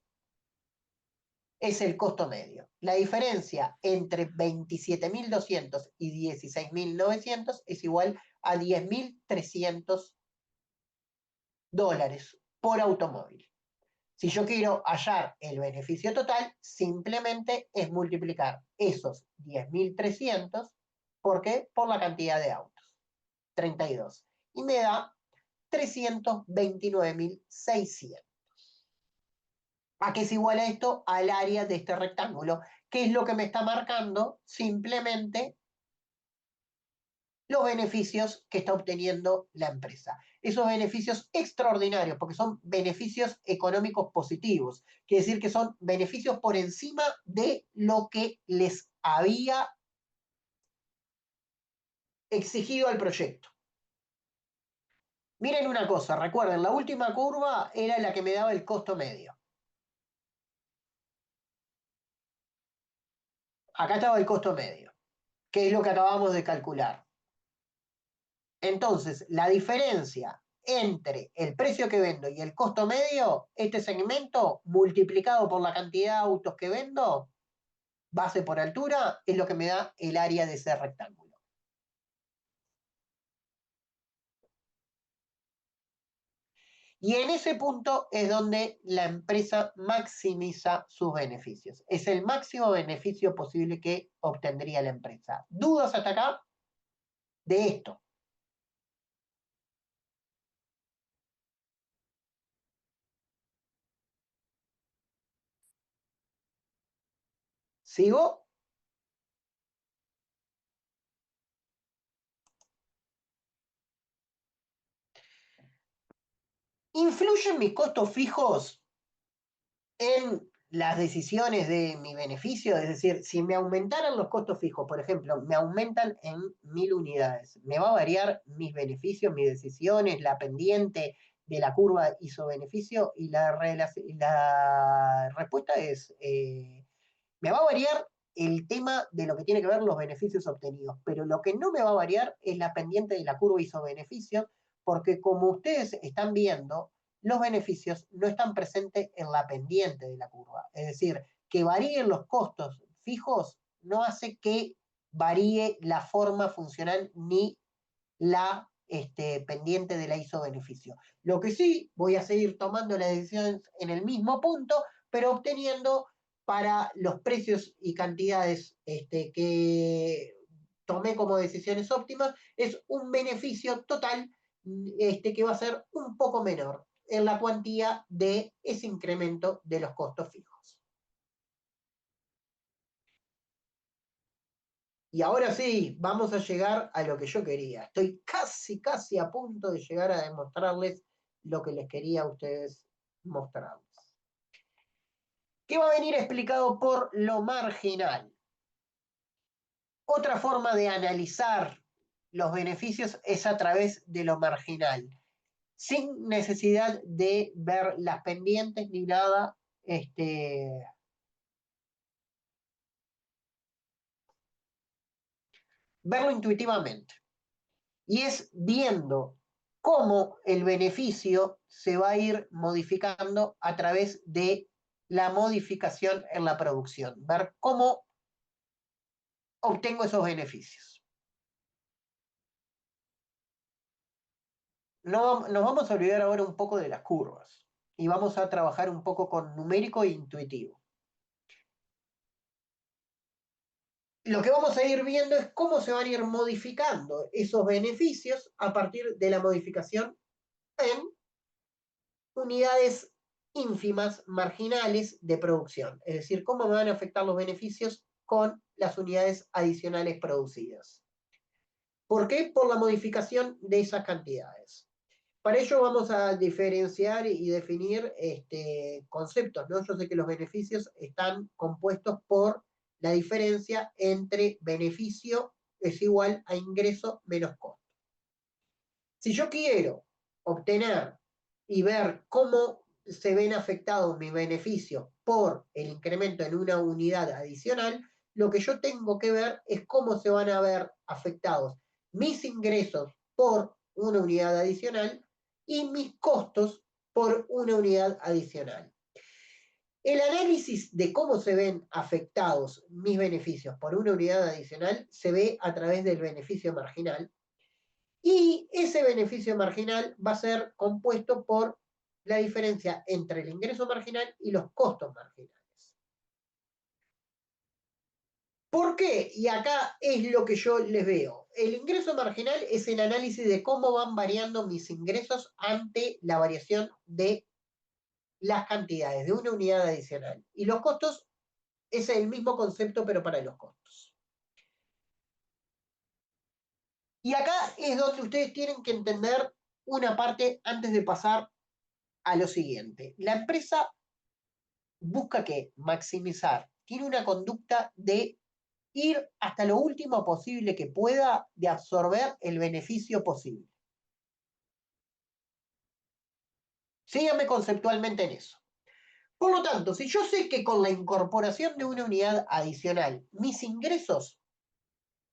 Es el costo medio. La diferencia entre 27.200 y 16.900 es igual a 10.300 dólares por automóvil. Si yo quiero hallar el beneficio total, simplemente es multiplicar esos 10.300, ¿por qué? Por la cantidad de autos, 32. Y me da 329.600. ¿A qué es igual a esto? Al área de este rectángulo, que es lo que me está marcando simplemente los beneficios que está obteniendo la empresa. Esos beneficios extraordinarios, porque son beneficios económicos positivos, quiere decir que son beneficios por encima de lo que les había exigido al proyecto. Miren una cosa, recuerden, la última curva era la que me daba el costo medio. Acá estaba el costo medio, que es lo que acabamos de calcular. Entonces, la diferencia entre el precio que vendo y el costo medio, este segmento multiplicado por la cantidad de autos que vendo, base por altura, es lo que me da el área de ese rectángulo. Y en ese punto es donde la empresa maximiza sus beneficios. Es el máximo beneficio posible que obtendría la empresa. ¿Dudas hasta acá de esto? ¿Sigo? ¿Influyen mis costos fijos en las decisiones de mi beneficio? Es decir, si me aumentaran los costos fijos, por ejemplo, me aumentan en 1.000 unidades, ¿me va a variar mis beneficios, mis decisiones, la pendiente de la curva ISO-beneficio? Y la respuesta es, me va a variar el tema de lo que tiene que ver los beneficios obtenidos, pero lo que no me va a variar es la pendiente de la curva ISO-beneficio, porque como ustedes están viendo, los beneficios no están presentes en la pendiente de la curva. Es decir, que varíen los costos fijos no hace que varíe la forma funcional ni la pendiente de la ISO-beneficio. Lo que sí, voy a seguir tomando las decisiones en el mismo punto, pero obteniendo para los precios y cantidades que tomé como decisiones óptimas, es un beneficio total que va a ser un poco menor en la cuantía de ese incremento de los costos fijos. Y ahora sí, vamos a llegar a lo que yo quería. Estoy casi a punto de llegar a demostrarles lo que les quería a ustedes mostrarles. ¿Qué va a venir explicado por lo marginal? Otra forma de analizar los beneficios es a través de lo marginal, sin necesidad de ver las pendientes ni nada, verlo intuitivamente. Y es viendo cómo el beneficio se va a ir modificando a través de la modificación en la producción, ver cómo obtengo esos beneficios. Nos vamos a olvidar ahora un poco de las curvas y vamos a trabajar un poco con numérico e intuitivo. Lo que vamos a ir viendo es cómo se van a ir modificando esos beneficios a partir de la modificación en unidades ínfimas, marginales de producción. Es decir, cómo me van a afectar los beneficios con las unidades adicionales producidas. ¿Por qué? Por la modificación de esas cantidades. Para ello vamos a diferenciar y definir conceptos, ¿no? Yo sé que los beneficios están compuestos por la diferencia entre beneficio es igual a ingreso menos costo. Si yo quiero obtener y ver cómo se ven afectados mis beneficios por el incremento en una unidad adicional, lo que yo tengo que ver es cómo se van a ver afectados mis ingresos por una unidad adicional y mis costos por una unidad adicional. El análisis de cómo se ven afectados mis beneficios por una unidad adicional se ve a través del beneficio marginal, y ese beneficio marginal va a ser compuesto por la diferencia entre el ingreso marginal y los costos marginales. ¿Por qué? Y acá es lo que yo les veo. El ingreso marginal es el análisis de cómo van variando mis ingresos ante la variación de las cantidades de una unidad adicional. Y los costos es el mismo concepto, pero para los costos. Y acá es donde ustedes tienen que entender una parte antes de pasar a lo siguiente. La empresa busca que maximizar, tiene una conducta de ir hasta lo último posible que pueda de absorber el beneficio posible. Síganme conceptualmente en eso. Por lo tanto, si yo sé que con la incorporación de una unidad adicional, mis ingresos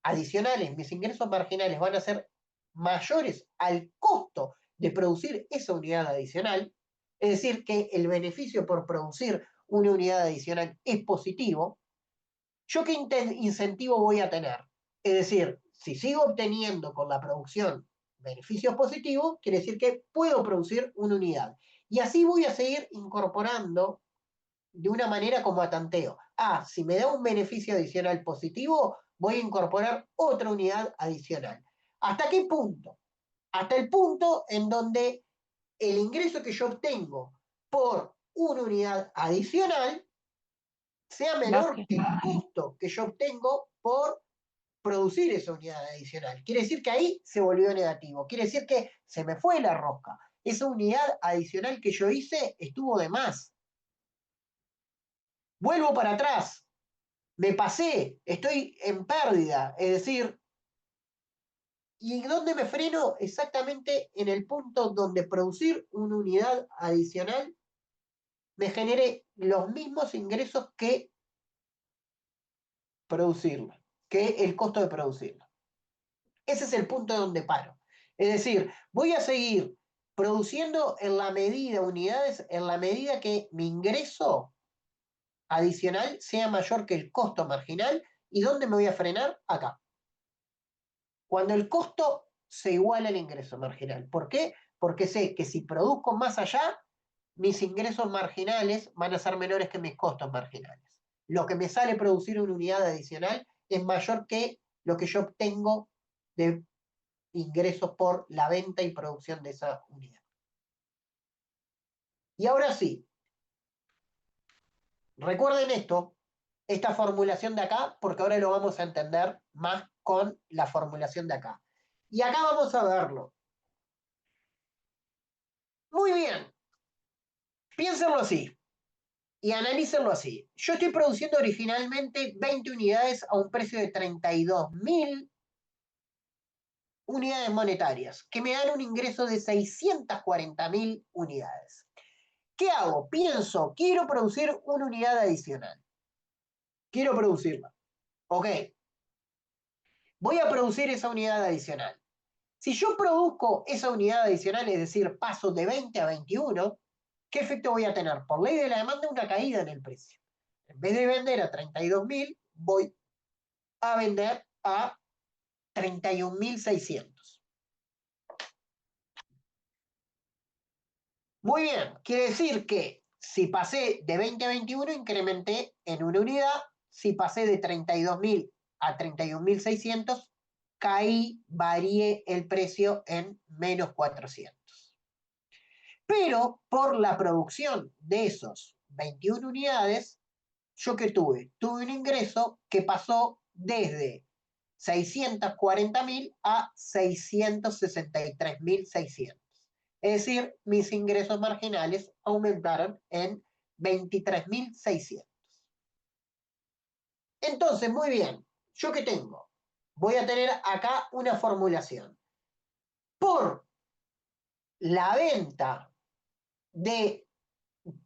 adicionales, mis ingresos marginales van a ser mayores al costo de producir esa unidad adicional, es decir, que el beneficio por producir una unidad adicional es positivo, ¿yo qué incentivo voy a tener? Es decir, si sigo obteniendo con la producción beneficios positivos, quiere decir que puedo producir una unidad. Y así voy a seguir incorporando de una manera como a tanteo. Si me da un beneficio adicional positivo, voy a incorporar otra unidad adicional. ¿Hasta qué punto? Hasta el punto en donde el ingreso que yo obtengo por una unidad adicional sea menor que el costo que yo obtengo por producir esa unidad adicional. Quiere decir que ahí se volvió negativo. Quiere decir que se me fue la rosca. Esa unidad adicional que yo hice estuvo de más. Vuelvo para atrás. Me pasé. Estoy en pérdida. Es decir, ¿y dónde me freno? Exactamente en el punto donde producir una unidad adicional me genere los mismos ingresos que producirla, que el costo de producirla. Ese es el punto donde paro. Es decir, voy a seguir produciendo en la medida, unidades, en la medida que mi ingreso adicional sea mayor que el costo marginal. ¿Y dónde me voy a frenar? Acá. Cuando el costo se iguala al ingreso marginal. ¿Por qué? Porque sé que si produzco más allá, mis ingresos marginales van a ser menores que mis costos marginales. Lo que me sale producir una unidad adicional es mayor que lo que yo obtengo de ingresos por la venta y producción de esa unidad. Y ahora sí, recuerden esto, esta formulación de acá, porque ahora lo vamos a entender más con la formulación de acá. Y acá vamos a verlo. Muy bien, piénsenlo así y analícenlo así. Yo estoy produciendo originalmente 20 unidades a un precio de 32.000 unidades monetarias, que me dan un ingreso de 640.000 unidades. ¿Qué hago? Pienso, quiero producir una unidad adicional. Quiero producirla. Ok. Voy a producir esa unidad adicional. Si yo produzco esa unidad adicional, es decir, paso de 20 a 21, ¿qué efecto voy a tener? Por ley de la demanda, una caída en el precio. En vez de vender a 32.000, voy a vender a 31.600. Muy bien, quiere decir que si pasé de 20 a 21, incrementé en una unidad. Si pasé de 32.000 a 31.600, caí, varié el precio en menos 400. Pero por la producción de esos 21 unidades, ¿yo qué tuve? Tuve un ingreso que pasó desde 640.000 a 663.600. Es decir, mis ingresos marginales aumentaron en 23.600. Entonces, muy bien, ¿yo qué tengo? Voy a tener acá una formulación. Por la venta de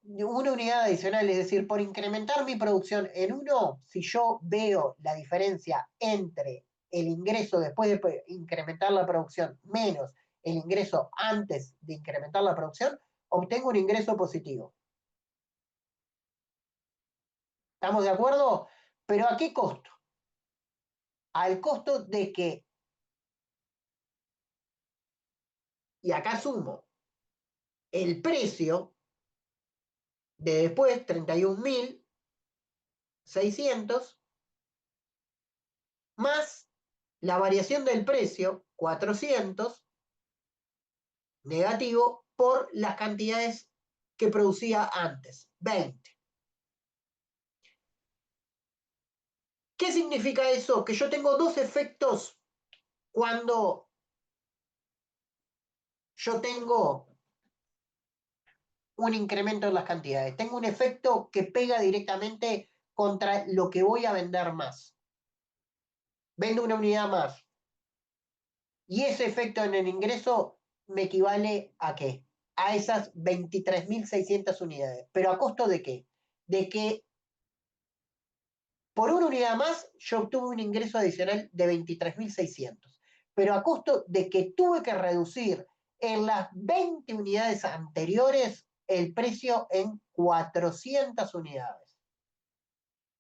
una unidad adicional, es decir, por incrementar mi producción en uno, si yo veo la diferencia entre el ingreso después de incrementar la producción menos el ingreso antes de incrementar la producción, obtengo un ingreso positivo. ¿Estamos de acuerdo? ¿Pero a qué costo? Al costo de que, y acá sumo, el precio de después 31.600 más la variación del precio 400 negativo por las cantidades que producía antes, 20. ¿Qué significa eso? Que yo tengo dos efectos cuando yo tengo un incremento en las cantidades. Tengo un efecto que pega directamente contra lo que voy a vender más. Vendo una unidad más. Y ese efecto en el ingreso me equivale ¿a qué? A esas 23.600 unidades. ¿Pero a costo de qué? De que por una unidad más yo obtuve un ingreso adicional de 23.600. Pero a costo de que tuve que reducir en las 20 unidades anteriores el precio en 400 unidades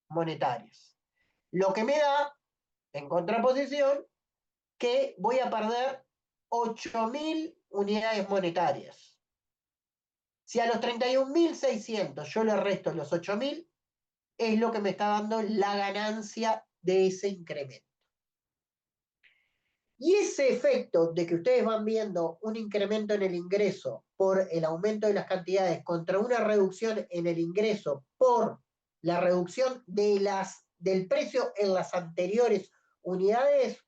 monetarias. Lo que me da, en contraposición, que voy a perder 8.000 unidades monetarias. Si a los 31.600 yo le resto los 8.000, es lo que me está dando la ganancia de ese incremento. Y ese efecto de que ustedes van viendo un incremento en el ingreso por el aumento de las cantidades contra una reducción en el ingreso por la reducción del precio en las anteriores unidades,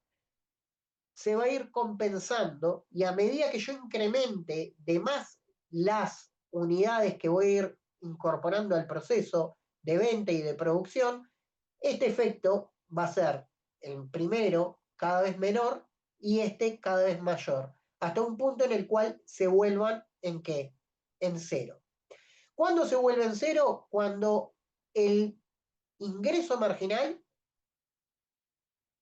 se va a ir compensando, y a medida que yo incremente de más las unidades que voy a ir incorporando al proceso de venta y de producción, este efecto va a ser el primero cada vez menor y este cada vez mayor, hasta un punto en el cual se vuelvan ¿en qué? En cero. ¿Cuándo se vuelve en cero? Cuando el ingreso marginal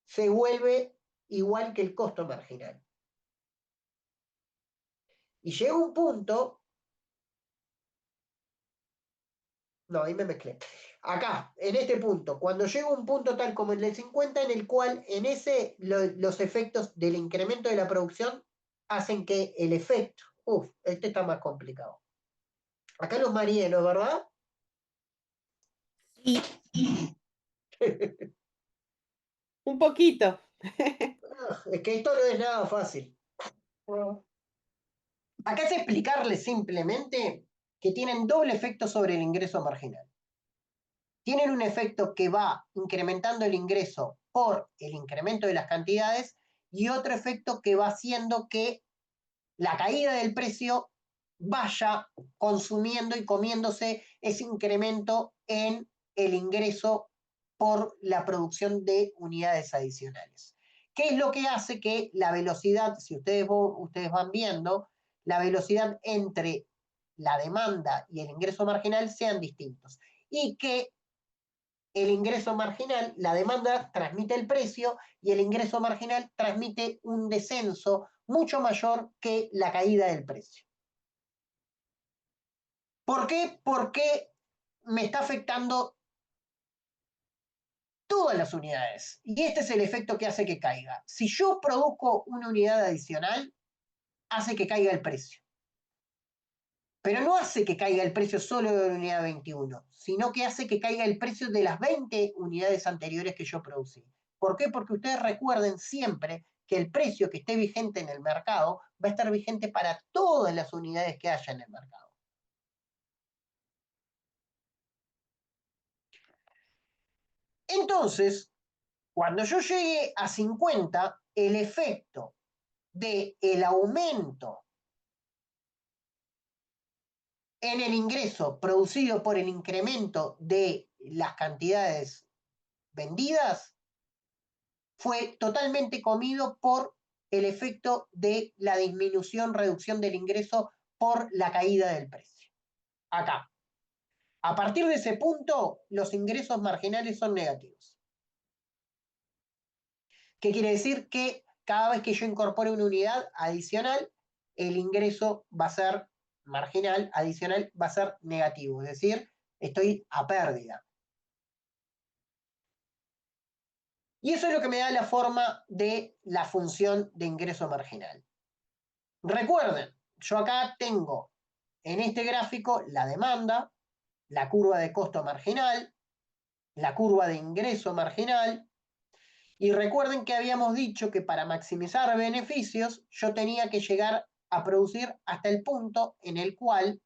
se vuelve igual que el costo marginal. Y llega un punto, no, ahí me mezclé. Acá, en este punto, cuando llega un punto tal como el del 50, en el cual en ese los efectos del incremento de la producción hacen que el efecto, este está más complicado. Acá los marielos, ¿verdad? Y Un poquito. Es que esto no es nada fácil. Acá es explicarles simplemente que tienen doble efecto sobre el ingreso marginal. Tienen un efecto que va incrementando el ingreso por el incremento de las cantidades y otro efecto que va haciendo que la caída del precio vaya consumiendo y comiéndose ese incremento en el ingreso por la producción de unidades adicionales. ¿Qué es lo que hace que la velocidad, si ustedes van viendo, la velocidad entre la demanda y el ingreso marginal sean distintos? Y que el ingreso marginal, la demanda transmite el precio y el ingreso marginal transmite un descenso mucho mayor que la caída del precio. ¿Por qué? Porque me está afectando todas las unidades. Y este es el efecto que hace que caiga. Si yo produzco una unidad adicional, hace que caiga el precio. Pero no hace que caiga el precio solo de la unidad 21, sino que hace que caiga el precio de las 20 unidades anteriores que yo producí. ¿Por qué? Porque ustedes recuerden siempre que el precio que esté vigente en el mercado va a estar vigente para todas las unidades que haya en el mercado. Entonces, cuando yo llegue a 50, el efecto del aumento en el ingreso producido por el incremento de las cantidades vendidas fue totalmente comido por el efecto de la disminución, reducción del ingreso por la caída del precio. Acá. A partir de ese punto, los ingresos marginales son negativos. ¿Qué quiere decir? Que cada vez que yo incorpore una unidad adicional, el ingreso va a ser marginal, adicional, va a ser negativo. Es decir, estoy a pérdida. Y eso es lo que me da la forma de la función de ingreso marginal. Recuerden, yo acá tengo en este gráfico la demanda, la curva de costo marginal, la curva de ingreso marginal, y recuerden que habíamos dicho que para maximizar beneficios yo tenía que llegar a producir hasta el punto en el cual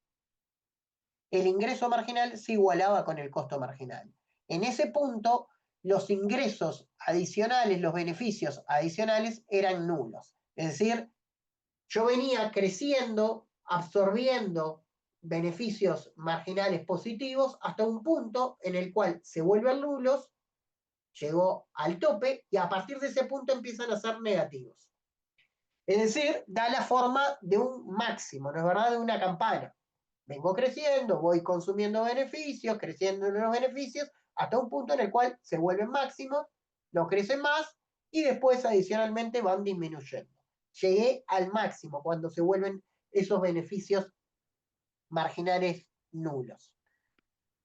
el ingreso marginal se igualaba con el costo marginal. En ese punto, los ingresos adicionales, los beneficios adicionales eran nulos. Es decir, yo venía creciendo, absorbiendo beneficios marginales positivos hasta un punto en el cual se vuelven nulos, llegó al tope y a partir de ese punto empiezan a ser negativos. Es decir, da la forma de un máximo, ¿no es verdad? De una campana. Vengo creciendo, voy consumiendo beneficios, creciendo en los beneficios, hasta un punto en el cual se vuelven máximos, no crecen más y después adicionalmente van disminuyendo. Llegué al máximo cuando se vuelven esos beneficios marginales nulos.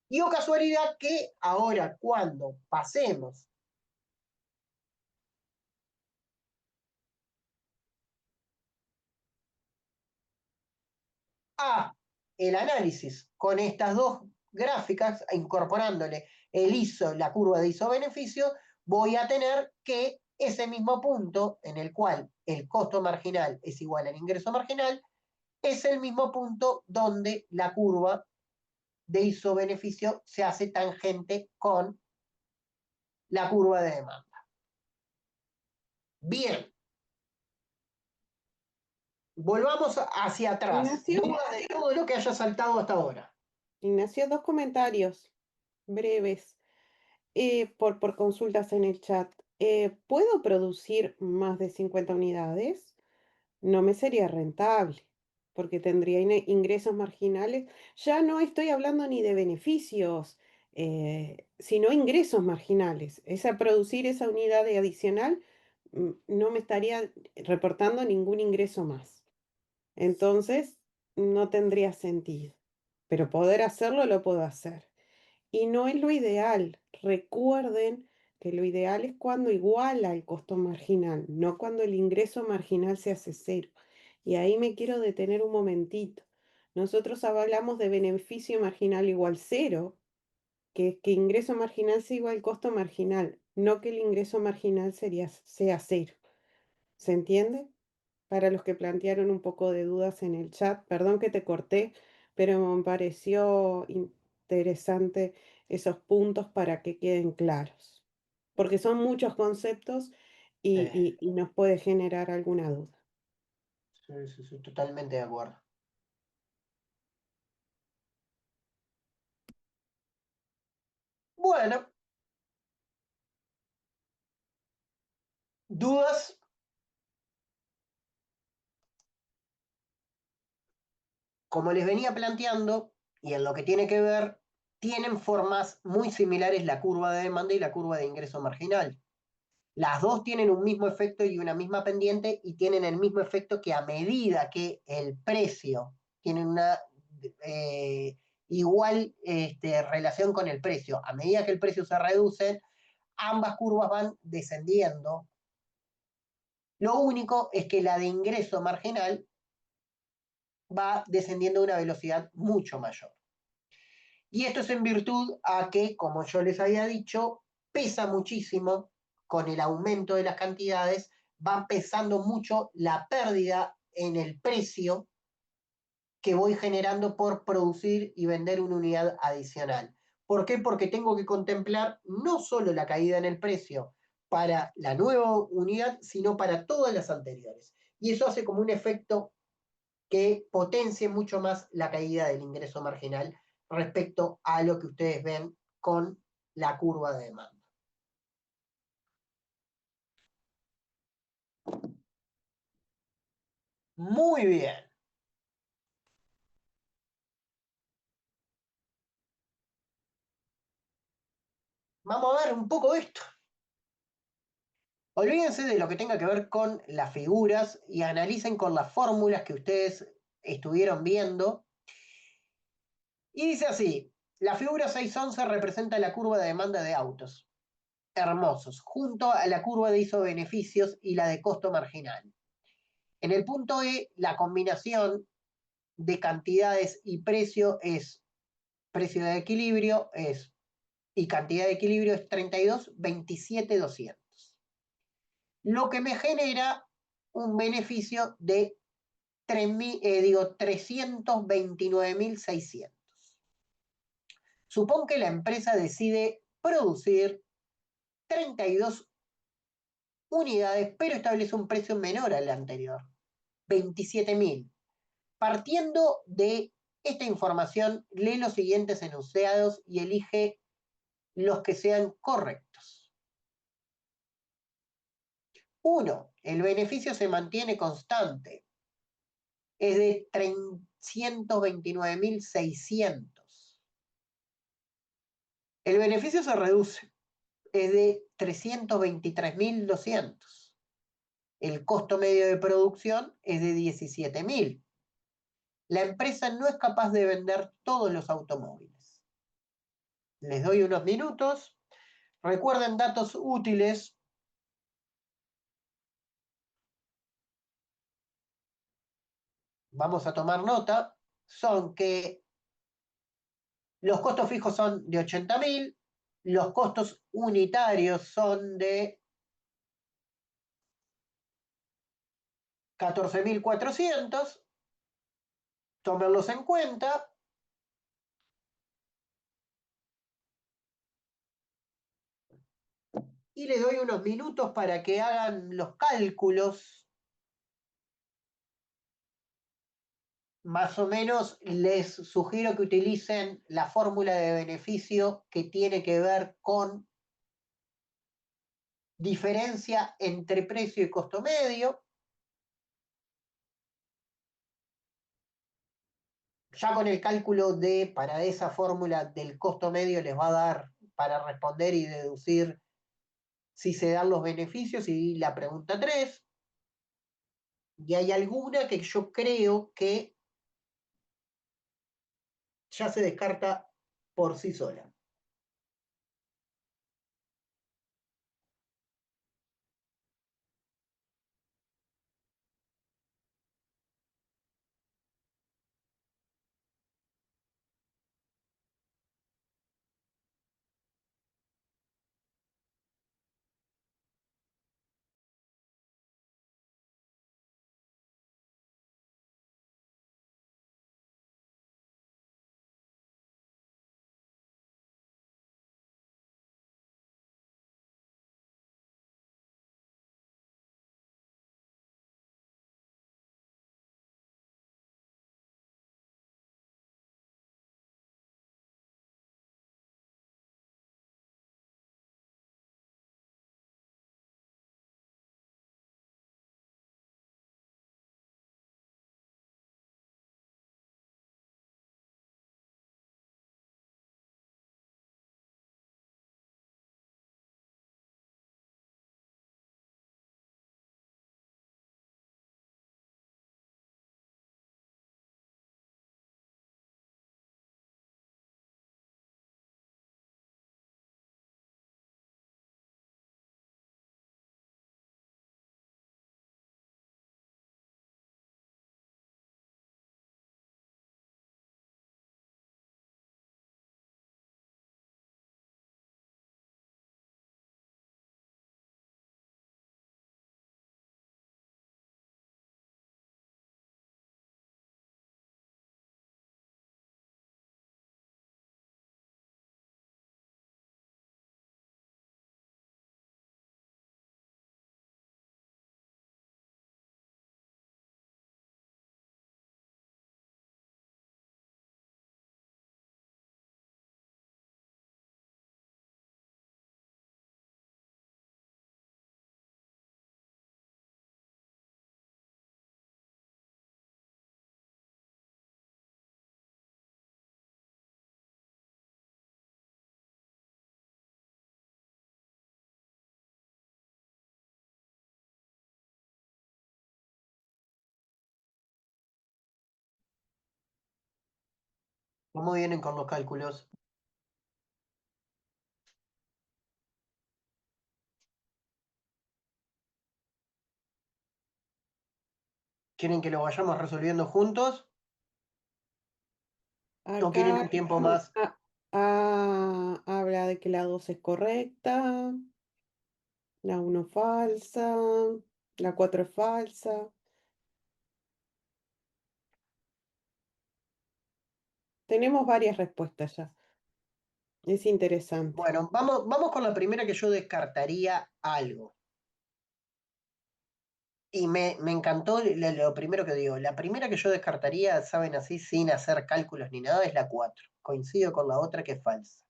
Y o casualidad que ahora cuando pasemos a el análisis con estas dos gráficas, incorporándole el ISO, la curva de ISO-beneficio, voy a tener que ese mismo punto en el cual el costo marginal es igual al ingreso marginal, es el mismo punto donde la curva de ISO-beneficio se hace tangente con la curva de demanda. Bien. Volvamos hacia atrás. Ignacio. Duda de todo lo que haya saltado hasta ahora. Ignacio, dos comentarios breves por consultas en el chat. ¿Puedo producir más de 50 unidades? No me sería rentable porque tendría ingresos marginales. Ya no estoy hablando ni de beneficios, sino ingresos marginales. Producir esa unidad de adicional no me estaría reportando ningún ingreso más. Entonces, no tendría sentido. Pero poder hacerlo, lo puedo hacer. Y no es lo ideal. Recuerden que lo ideal es cuando iguala el costo marginal, no cuando el ingreso marginal se hace cero. Y ahí me quiero detener un momentito. Nosotros hablamos de beneficio marginal igual cero, que ingreso marginal sea igual costo marginal, no que el ingreso marginal sea cero. ¿Se entiende? Para los que plantearon un poco de dudas en el chat, perdón que te corté, pero me pareció interesante esos puntos para que queden claros, porque son muchos conceptos y nos puede generar alguna duda. Sí, totalmente de acuerdo. Bueno, dudas. Como les venía planteando, y en lo que tiene que ver, tienen formas muy similares la curva de demanda y la curva de ingreso marginal. Las dos tienen un mismo efecto y una misma pendiente y tienen el mismo efecto que a medida que el precio tiene una igual relación con el precio, a medida que el precio se reduce, ambas curvas van descendiendo. Lo único es que la de ingreso marginal va descendiendo a una velocidad mucho mayor. Y esto es en virtud a que, como yo les había dicho, pesa muchísimo con el aumento de las cantidades, va pesando mucho la pérdida en el precio que voy generando por producir y vender una unidad adicional. ¿Por qué? Porque tengo que contemplar no solo la caída en el precio para la nueva unidad, sino para todas las anteriores. Y eso hace como un efecto que potencie mucho más la caída del ingreso marginal respecto a lo que ustedes ven con la curva de demanda. Muy bien. Vamos a ver un poco de esto. Olvídense de lo que tenga que ver con las figuras y analicen con las fórmulas que ustedes estuvieron viendo. Y dice así, la figura 611 representa la curva de demanda de autos. Hermosos, junto a la curva de iso-beneficios y la de costo marginal. En el punto E, la combinación de cantidades y precio es, precio de equilibrio es, y cantidad de equilibrio es 32, 27, 200. Lo que me genera un beneficio de 329.600. Supón que la empresa decide producir 32 unidades, pero establece un precio menor al anterior, 27.000. Partiendo de esta información, lee los siguientes enunciados y elige los que sean correctos. 1. El beneficio se mantiene constante. Es de 329.600. El beneficio se reduce. Es de 323.200. El costo medio de producción es de 17.000. La empresa no es capaz de vender todos los automóviles. Les doy unos minutos. Recuerden datos útiles. Vamos a tomar nota. Son que los costos fijos son de 80.000, los costos unitarios son de 14.400. Tómenlos en cuenta. Y les doy unos minutos para que hagan los cálculos. Más o menos les sugiero que utilicen la fórmula de beneficio que tiene que ver con diferencia entre precio y costo medio. Ya con el cálculo para esa fórmula del costo medio les va a dar para responder y deducir si se dan los beneficios. Y la pregunta 3, y hay alguna que yo creo que ya se descarta por sí sola. ¿Cómo vienen con los cálculos? ¿Quieren que lo vayamos resolviendo juntos o quieren Acá un tiempo más? habla de que la 2 es correcta, la 1 falsa, la 4 es falsa. Tenemos varias respuestas ya. Es interesante. Bueno, vamos con la primera que yo descartaría algo. Y me encantó lo primero que digo. La primera que yo descartaría, saben así, sin hacer cálculos ni nada, es la 4. Coincido con la otra que es falsa.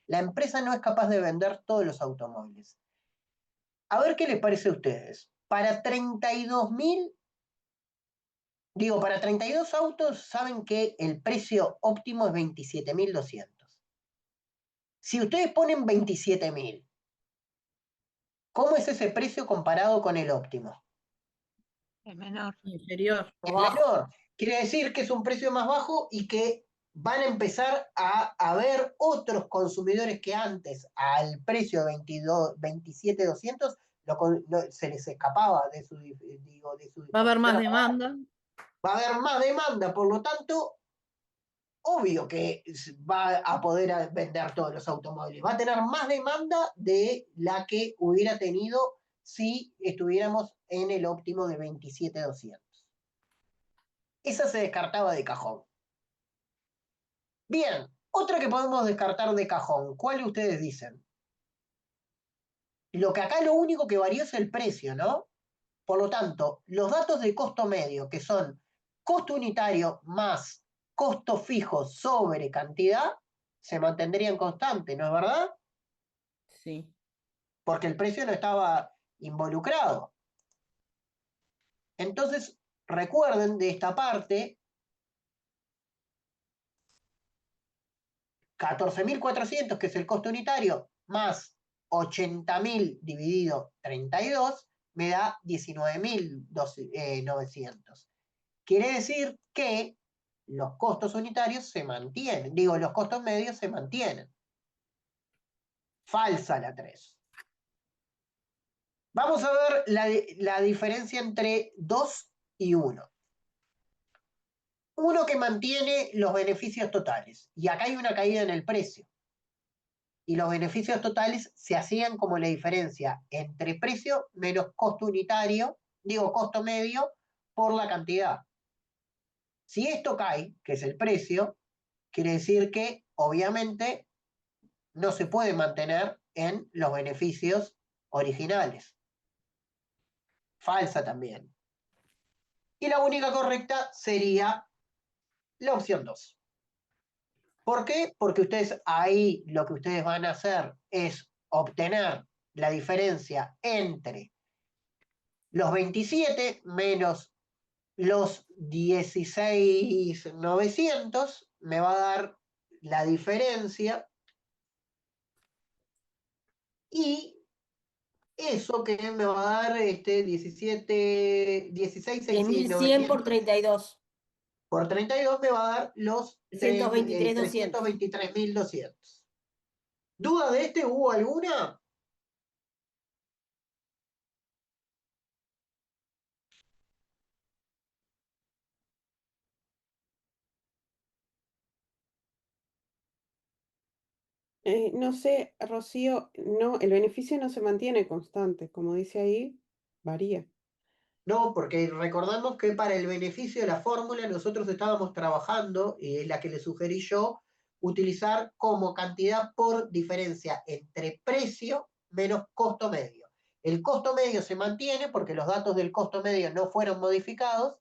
La empresa no es capaz de vender todos los automóviles. A ver qué les parece a ustedes. Para 32.000, digo, para 32 autos, saben que el precio óptimo es 27.200. Si ustedes ponen 27.000, ¿cómo es ese precio comparado con el óptimo? Es menor. Inferior. Es menor. Quiere decir que es un precio más bajo y que van a empezar a haber otros consumidores que antes al precio de 27.200 se les escapaba de su, digo, de su Va a haber más disposición a pagar. demanda. Va a haber más demanda, por lo tanto, obvio que va a poder vender todos los automóviles. Va a tener más demanda de la que hubiera tenido si estuviéramos en el óptimo de 27.200. Esa se descartaba de cajón. Bien, otra que podemos descartar de cajón. ¿Cuál ustedes dicen? Lo que acá lo único que varió es el precio, ¿no? Por lo tanto, los datos de costo medio, que son costo unitario más costo fijo sobre cantidad, se mantendrían constantes, ¿no es verdad? Sí. Porque el precio no estaba involucrado. Entonces, recuerden de esta parte, 14.400, que es el costo unitario, más 80.000 dividido 32, me da 19.900. Quiere decir que los costos unitarios se mantienen, digo, los costos medios se mantienen. Falsa la 3. Vamos a ver la diferencia entre 2 y 1. Uno que mantiene los beneficios totales. Y acá hay una caída en el precio. Y los beneficios totales se hacían como la diferencia entre precio menos costo unitario, digo, costo medio, por la cantidad. Si esto cae, que es el precio, quiere decir que obviamente no se puede mantener en los beneficios originales. Falsa también. Y la única correcta sería la opción 2. ¿Por qué? Porque ustedes ahí lo que ustedes van a hacer es obtener la diferencia entre los 27 menos los 16.900, me va a dar la diferencia, y eso que me va a dar 10.100 por 32. por 32 me va a dar los 323.200. 323.200. ¿Duda de este? ¿Hubo alguna? No sé, Rocío, no, el beneficio no se mantiene constante, como dice ahí, varía. No, porque recordamos que para el beneficio de la fórmula nosotros estábamos trabajando, y es la que le sugerí yo, utilizar como cantidad por diferencia entre precio menos costo medio. El costo medio se mantiene porque los datos del costo medio no fueron modificados,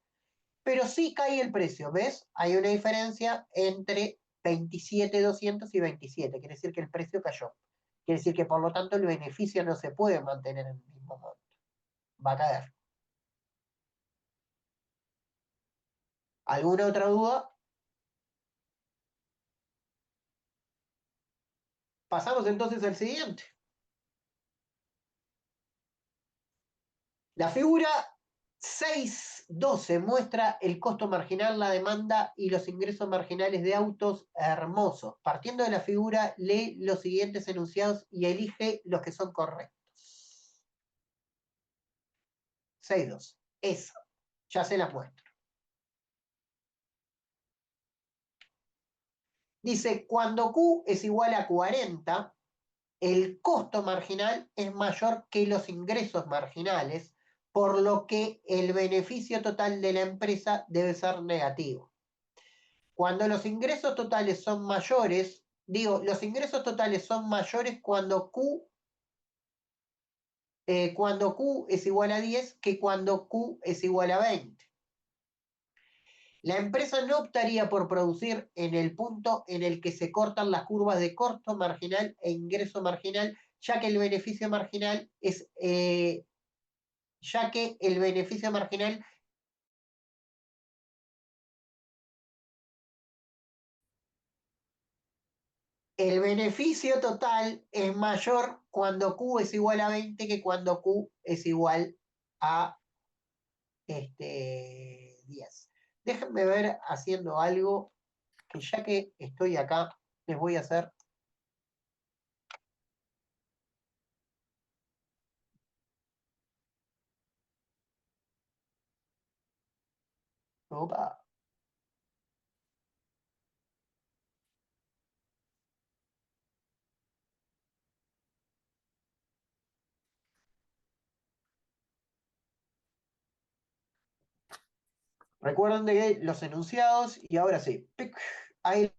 pero sí cae el precio, ¿ves? Hay una diferencia entre 27.200 y 27, quiere decir que el precio cayó. Quiere decir que por lo tanto el beneficio no se puede mantener en el mismo monto, va a caer. ¿Alguna otra duda? Pasamos entonces al siguiente. La figura 6.12 muestra el costo marginal, la demanda y los ingresos marginales de autos hermosos. Partiendo de la figura, lee los siguientes enunciados y elige los que son correctos. 6.12. Esa. Ya se las muestro. Dice, cuando Q es igual a 40, el costo marginal es mayor que los ingresos marginales, por lo que el beneficio total de la empresa debe ser negativo. Cuando los ingresos totales son mayores, los ingresos totales son mayores cuando Q es igual a 10 que cuando Q es igual a 20. La empresa no optaría por producir en el punto en el que se cortan las curvas de costo marginal e ingreso marginal, ya que el beneficio marginal es, ya que el beneficio marginal el beneficio total es mayor cuando Q es igual a 20 que cuando Q es igual a 10. Déjenme ver haciendo algo que ya que estoy acá, les voy a hacer. Opa. Recuerden de los enunciados y ahora sí. Ahí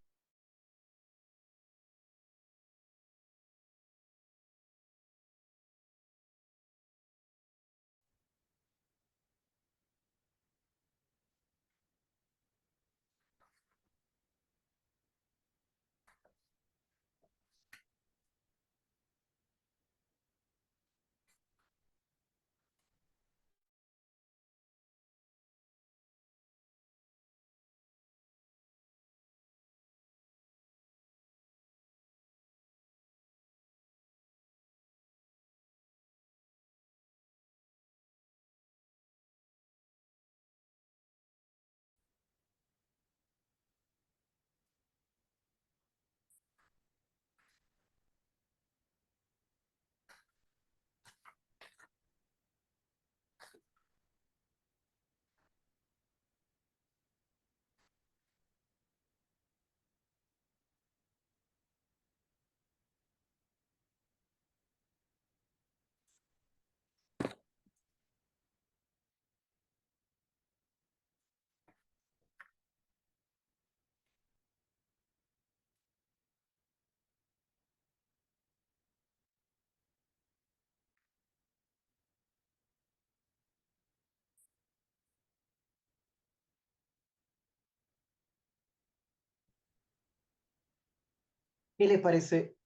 ¿Qué les parece?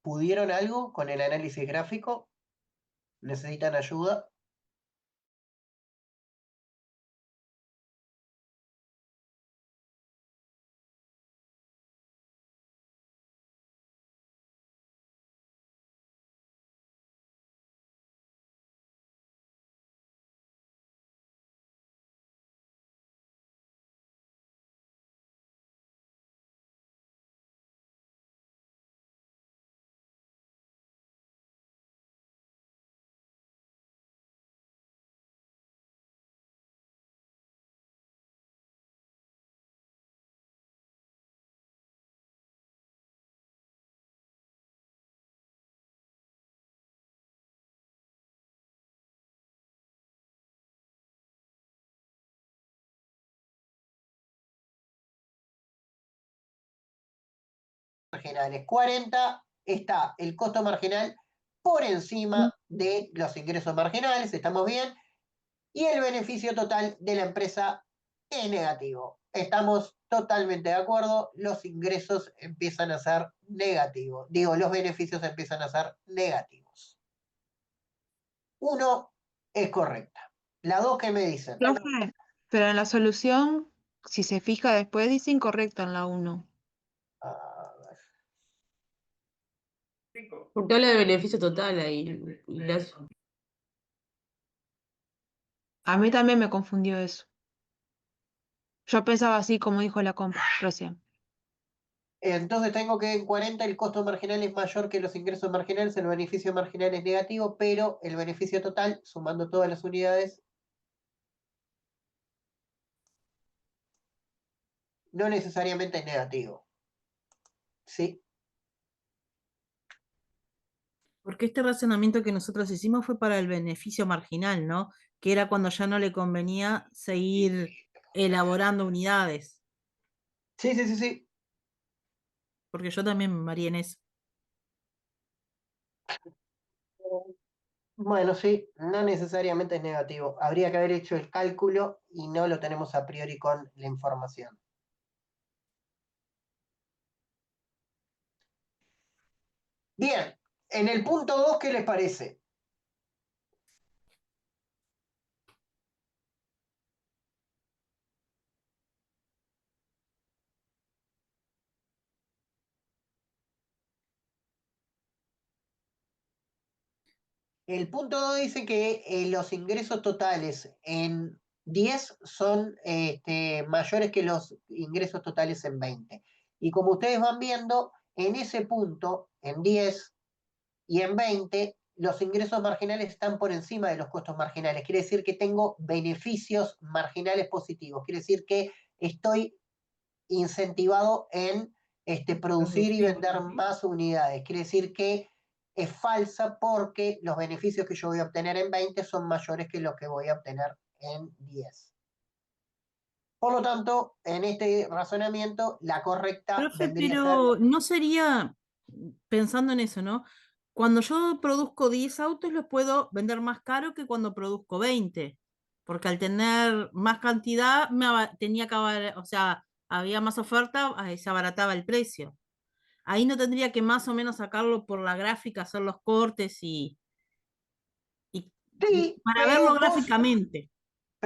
¿Pudieron algo con el análisis gráfico? ¿Necesitan ayuda? Marginales 40, está el costo marginal por encima de los ingresos marginales, ¿estamos bien? Y el beneficio total de la empresa es negativo. Estamos totalmente de acuerdo, los ingresos empiezan a ser negativos. Digo, los beneficios empiezan a ser negativos. 1 es correcta. La 2, ¿qué me dicen? Profe, pero en la solución, si se fija después, dice incorrecto en la 1. A ver. Porque habla de beneficio total ahí. A mí también me confundió eso. Yo pensaba así como dijo la compra recién. Entonces tengo que en 40 el costo marginal es mayor que los ingresos marginales, el beneficio marginal es negativo, pero el beneficio total, sumando todas las unidades, no necesariamente es negativo. ¿Sí? Porque este razonamiento que nosotros hicimos fue para el beneficio marginal, ¿no? Que era cuando ya no le convenía seguir elaborando unidades. Sí, sí, sí, sí. Porque yo también me maría en eso. Bueno, sí, no necesariamente es negativo. Habría que haber hecho el cálculo y no lo tenemos a priori con la información. Bien, en el punto 2, ¿qué les parece? El punto 2 dice que los ingresos totales en 10 son mayores que los ingresos totales en 20. Y como ustedes van viendo, en ese punto, en 10 y en 20, los ingresos marginales están por encima de los costos marginales. Quiere decir que tengo beneficios marginales positivos. Quiere decir que estoy incentivado en producir y vender más unidades. Quiere decir que es falsa porque los beneficios que yo voy a obtener en 20 son mayores que los que voy a obtener en 10. Por lo tanto, en este razonamiento, la correcta Profe, vendría a ser... pero no sería, pensando en eso, ¿no? Cuando yo produzco 10 autos, los puedo vender más caro que cuando produzco 20. Porque al tener más cantidad, tenía que haber, o sea, había más oferta, se abarataba el precio. Ahí no tendría que más o menos sacarlo por la gráfica, hacer los cortes y Sí, para verlo gráficamente.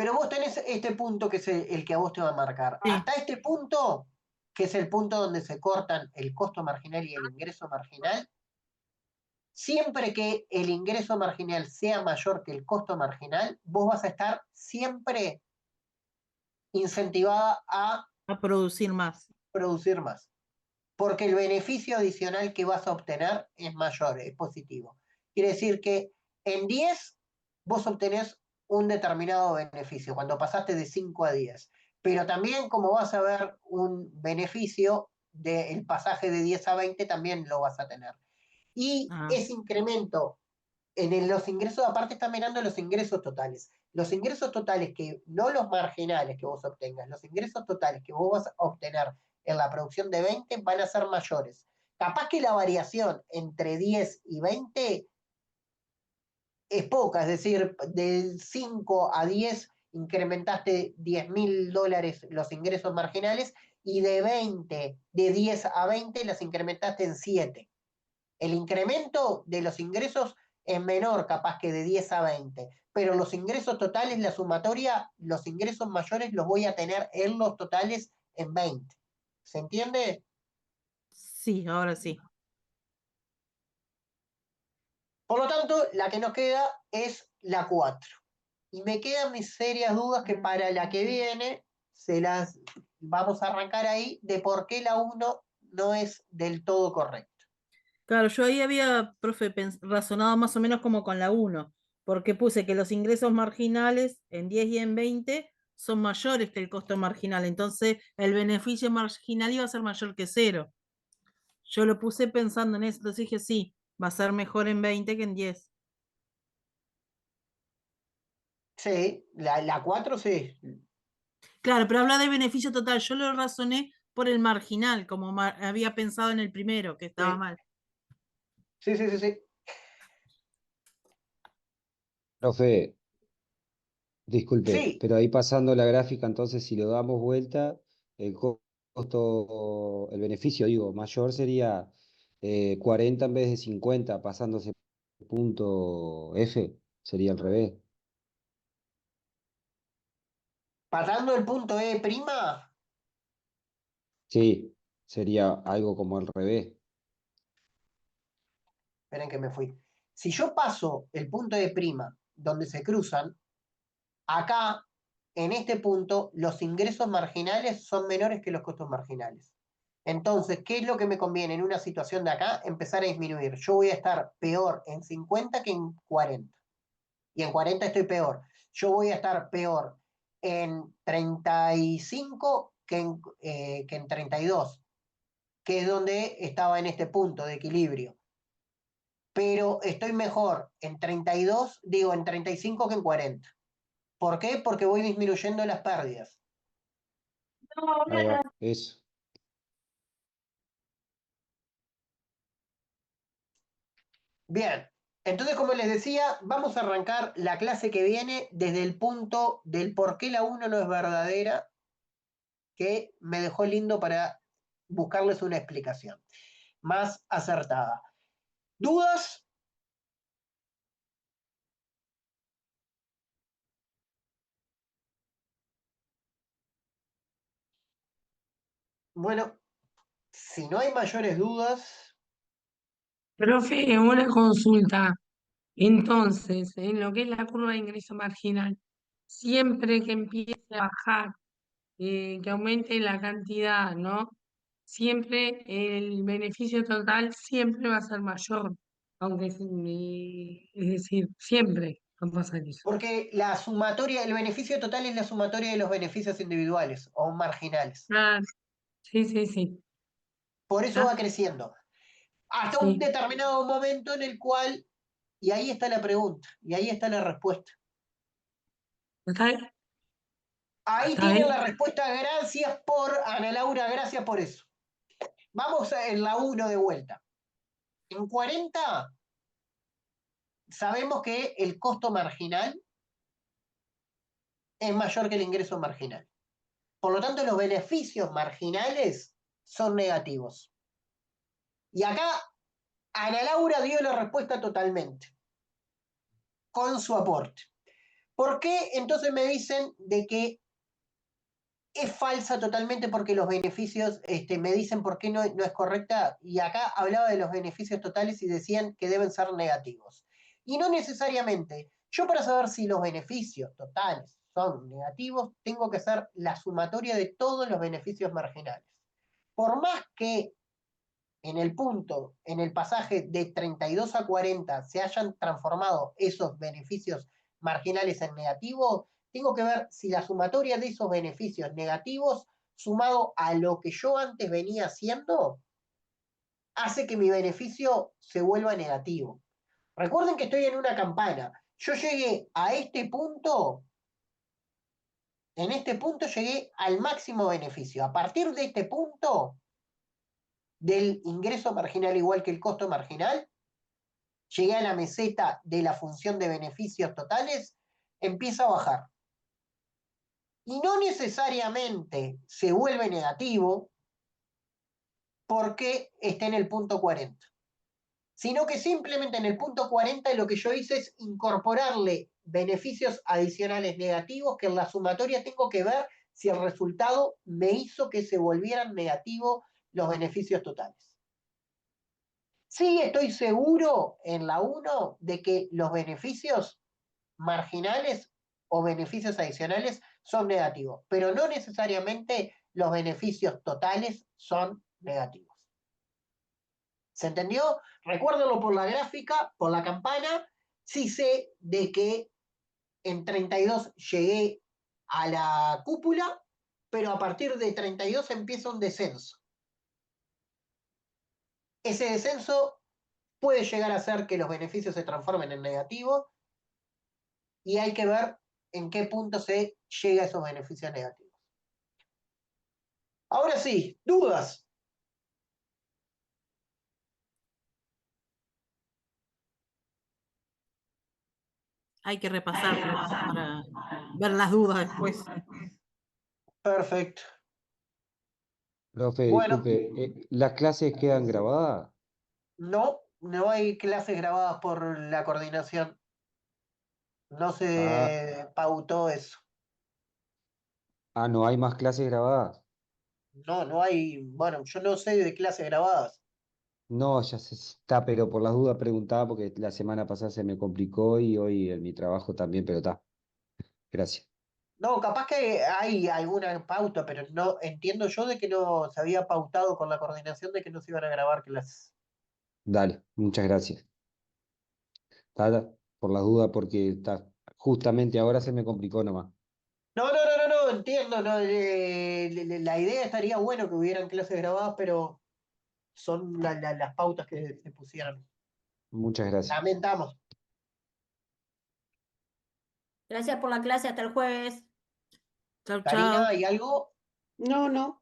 pero vos tenés este punto que es el que a vos te va a marcar. Sí. Hasta este punto, que es el punto donde se cortan el costo marginal y el ingreso marginal, siempre que el ingreso marginal sea mayor que el costo marginal, vos vas a estar siempre incentivada a producir más. producir más. Porque el beneficio adicional que vas a obtener es mayor, es positivo. Quiere decir que en 10 vos obtenés un determinado beneficio, cuando pasaste de 5 a 10. Pero también como vas a ver un beneficio del pasaje de 10 a 20, también lo vas a tener. Y ese incremento los ingresos, aparte está mirando los ingresos totales. Los ingresos totales que, no los marginales que vos obtengas, los ingresos totales que vos vas a obtener en la producción de 20 van a ser mayores. Capaz que la variación entre 10 y 20 es poca, es decir, de 5 a 10 incrementaste $10.000 los ingresos marginales y de 10 a 20 las incrementaste en 7. El incremento de los ingresos es menor capaz que de 10 a 20, pero los ingresos totales, la sumatoria, los ingresos mayores los voy a tener en los totales en 20. ¿Se entiende? Sí, ahora sí. Por lo tanto, la que nos queda es la 4. Y me quedan mis serias dudas que para la que viene se las vamos a arrancar ahí de por qué la 1 no es del todo correcta. Claro, yo ahí había, profe, razonado más o menos como con la 1, porque puse que los ingresos marginales en 10 y en 20 son mayores que el costo marginal, entonces el beneficio marginal iba a ser mayor que 0. Yo lo puse pensando en eso, entonces dije, sí, va a ser mejor en 20 que en 10. Sí, la 4 sí. Claro, pero habla de beneficio total, yo lo razoné por el marginal, como había pensado en el primero, que estaba mal. Sí, sí, sí, sí. Profe, disculpe, Sí, pero ahí pasando la gráfica, entonces si lo damos vuelta, el costo, el beneficio, digo, mayor sería 40 en vez de 50, pasándose punto F, sería al revés. pasando el punto E', Sí, sería algo como al revés. esperen que me fui. Si yo paso el punto E' donde se cruzan, acá, en este punto, los ingresos marginales son menores que los costos marginales. Entonces, ¿qué es lo que me conviene en una situación de acá? Empezar a disminuir. Yo voy a estar peor en 50 que en 40. Y en 40 estoy peor. Yo voy a estar peor en 35 que en 32, que es donde estaba en este punto de equilibrio. Pero estoy mejor en 32, digo, en 35 que en 40. ¿Por qué? Porque voy disminuyendo las pérdidas. Ahí va, eso. Bien, entonces como les decía, vamos a arrancar la clase que viene desde el punto del por qué la 1 no es verdadera, que me dejó lindo para buscarles una explicación más acertada. ¿Dudas? Bueno, si no hay mayores dudas, Profe, una consulta. Entonces, en lo que es la curva de ingreso marginal, siempre que empiece a bajar, que aumente la cantidad, ¿no? Siempre el beneficio total siempre va a ser mayor, aunque es decir, siempre va a pasar eso. porque la sumatoria, el beneficio total es la sumatoria de los beneficios individuales o marginales. Ah, sí, sí, sí. Por eso va ¿Ah? creciendo. Hasta un Sí. determinado momento en el cual, y ahí está la pregunta, y ahí está la respuesta. ¿Está ahí? Ahí ¿Está tienen ahí? la respuesta, gracias por, Ana Laura, gracias por eso. Vamos en la 1 de vuelta. En 40 sabemos que el costo marginal es mayor que el ingreso marginal. Por lo tanto, los beneficios marginales son negativos. Y acá Ana Laura dio la respuesta totalmente, con su aporte. ¿Por qué entonces me dicen de que es falsa totalmente porque los beneficios, me dicen por qué no es correcta? Y acá hablaba de los beneficios totales y decían que deben ser negativos. Y no necesariamente. Yo para saber si los beneficios totales son negativos, tengo que hacer la sumatoria de todos los beneficios marginales. Por más que en el punto, en el pasaje de 32 a 40 se hayan transformado esos beneficios marginales en negativos, tengo que ver si la sumatoria de esos beneficios negativos, sumado a lo que yo antes venía haciendo, hace que mi beneficio se vuelva negativo. Recuerden que estoy en una campana. Yo llegué a este punto, en este punto llegué al máximo beneficio. A partir de este punto, del ingreso marginal igual que el costo marginal, llegué a la meseta de la función de beneficios totales, empieza a bajar. Y no necesariamente se vuelve negativo porque esté en el punto 40, sino que simplemente en el punto 40 lo que yo hice es incorporarle beneficios adicionales negativos que en la sumatoria tengo que ver si el resultado me hizo que se volvieran negativos los beneficios totales. Sí, estoy seguro en la 1 de que los beneficios marginales o beneficios adicionales son negativos, pero no necesariamente los beneficios totales son negativos. ¿Se entendió? Recuérdalo por la gráfica, por la campana. Sí sé de que en 32 llegué a la cúpula, pero a partir de 32 empieza un descenso. Ese descenso puede llegar a hacer que los beneficios se transformen en negativos y hay que ver en qué punto se llega a esos beneficios negativos. Ahora sí, dudas. Hay que repasarlo para ver las dudas después. Perfecto. Profe, Bueno, disculpe, ¿las clases quedan grabadas? no hay clases grabadas por la coordinación. No Ah, se pautó eso. ¿no hay más clases grabadas? No hay, bueno, yo no sé de clases grabadas. No, ya se está, pero por las dudas preguntaba porque la semana pasada se me complicó y hoy en mi trabajo también, pero está. Gracias. No, capaz que hay alguna pauta, pero no entiendo yo de que no se había pautado con la coordinación de que no se iban a grabar clases. Dale, muchas gracias. Está, por las dudas porque está, justamente ahora se me complicó nomás. No, entiendo, no, la idea estaría bueno que hubieran clases grabadas, pero son las pautas que se pusieron. Muchas gracias. Lamentamos. Gracias por la clase, hasta el jueves. Chau, Karina, chau. ¿hay algo? No.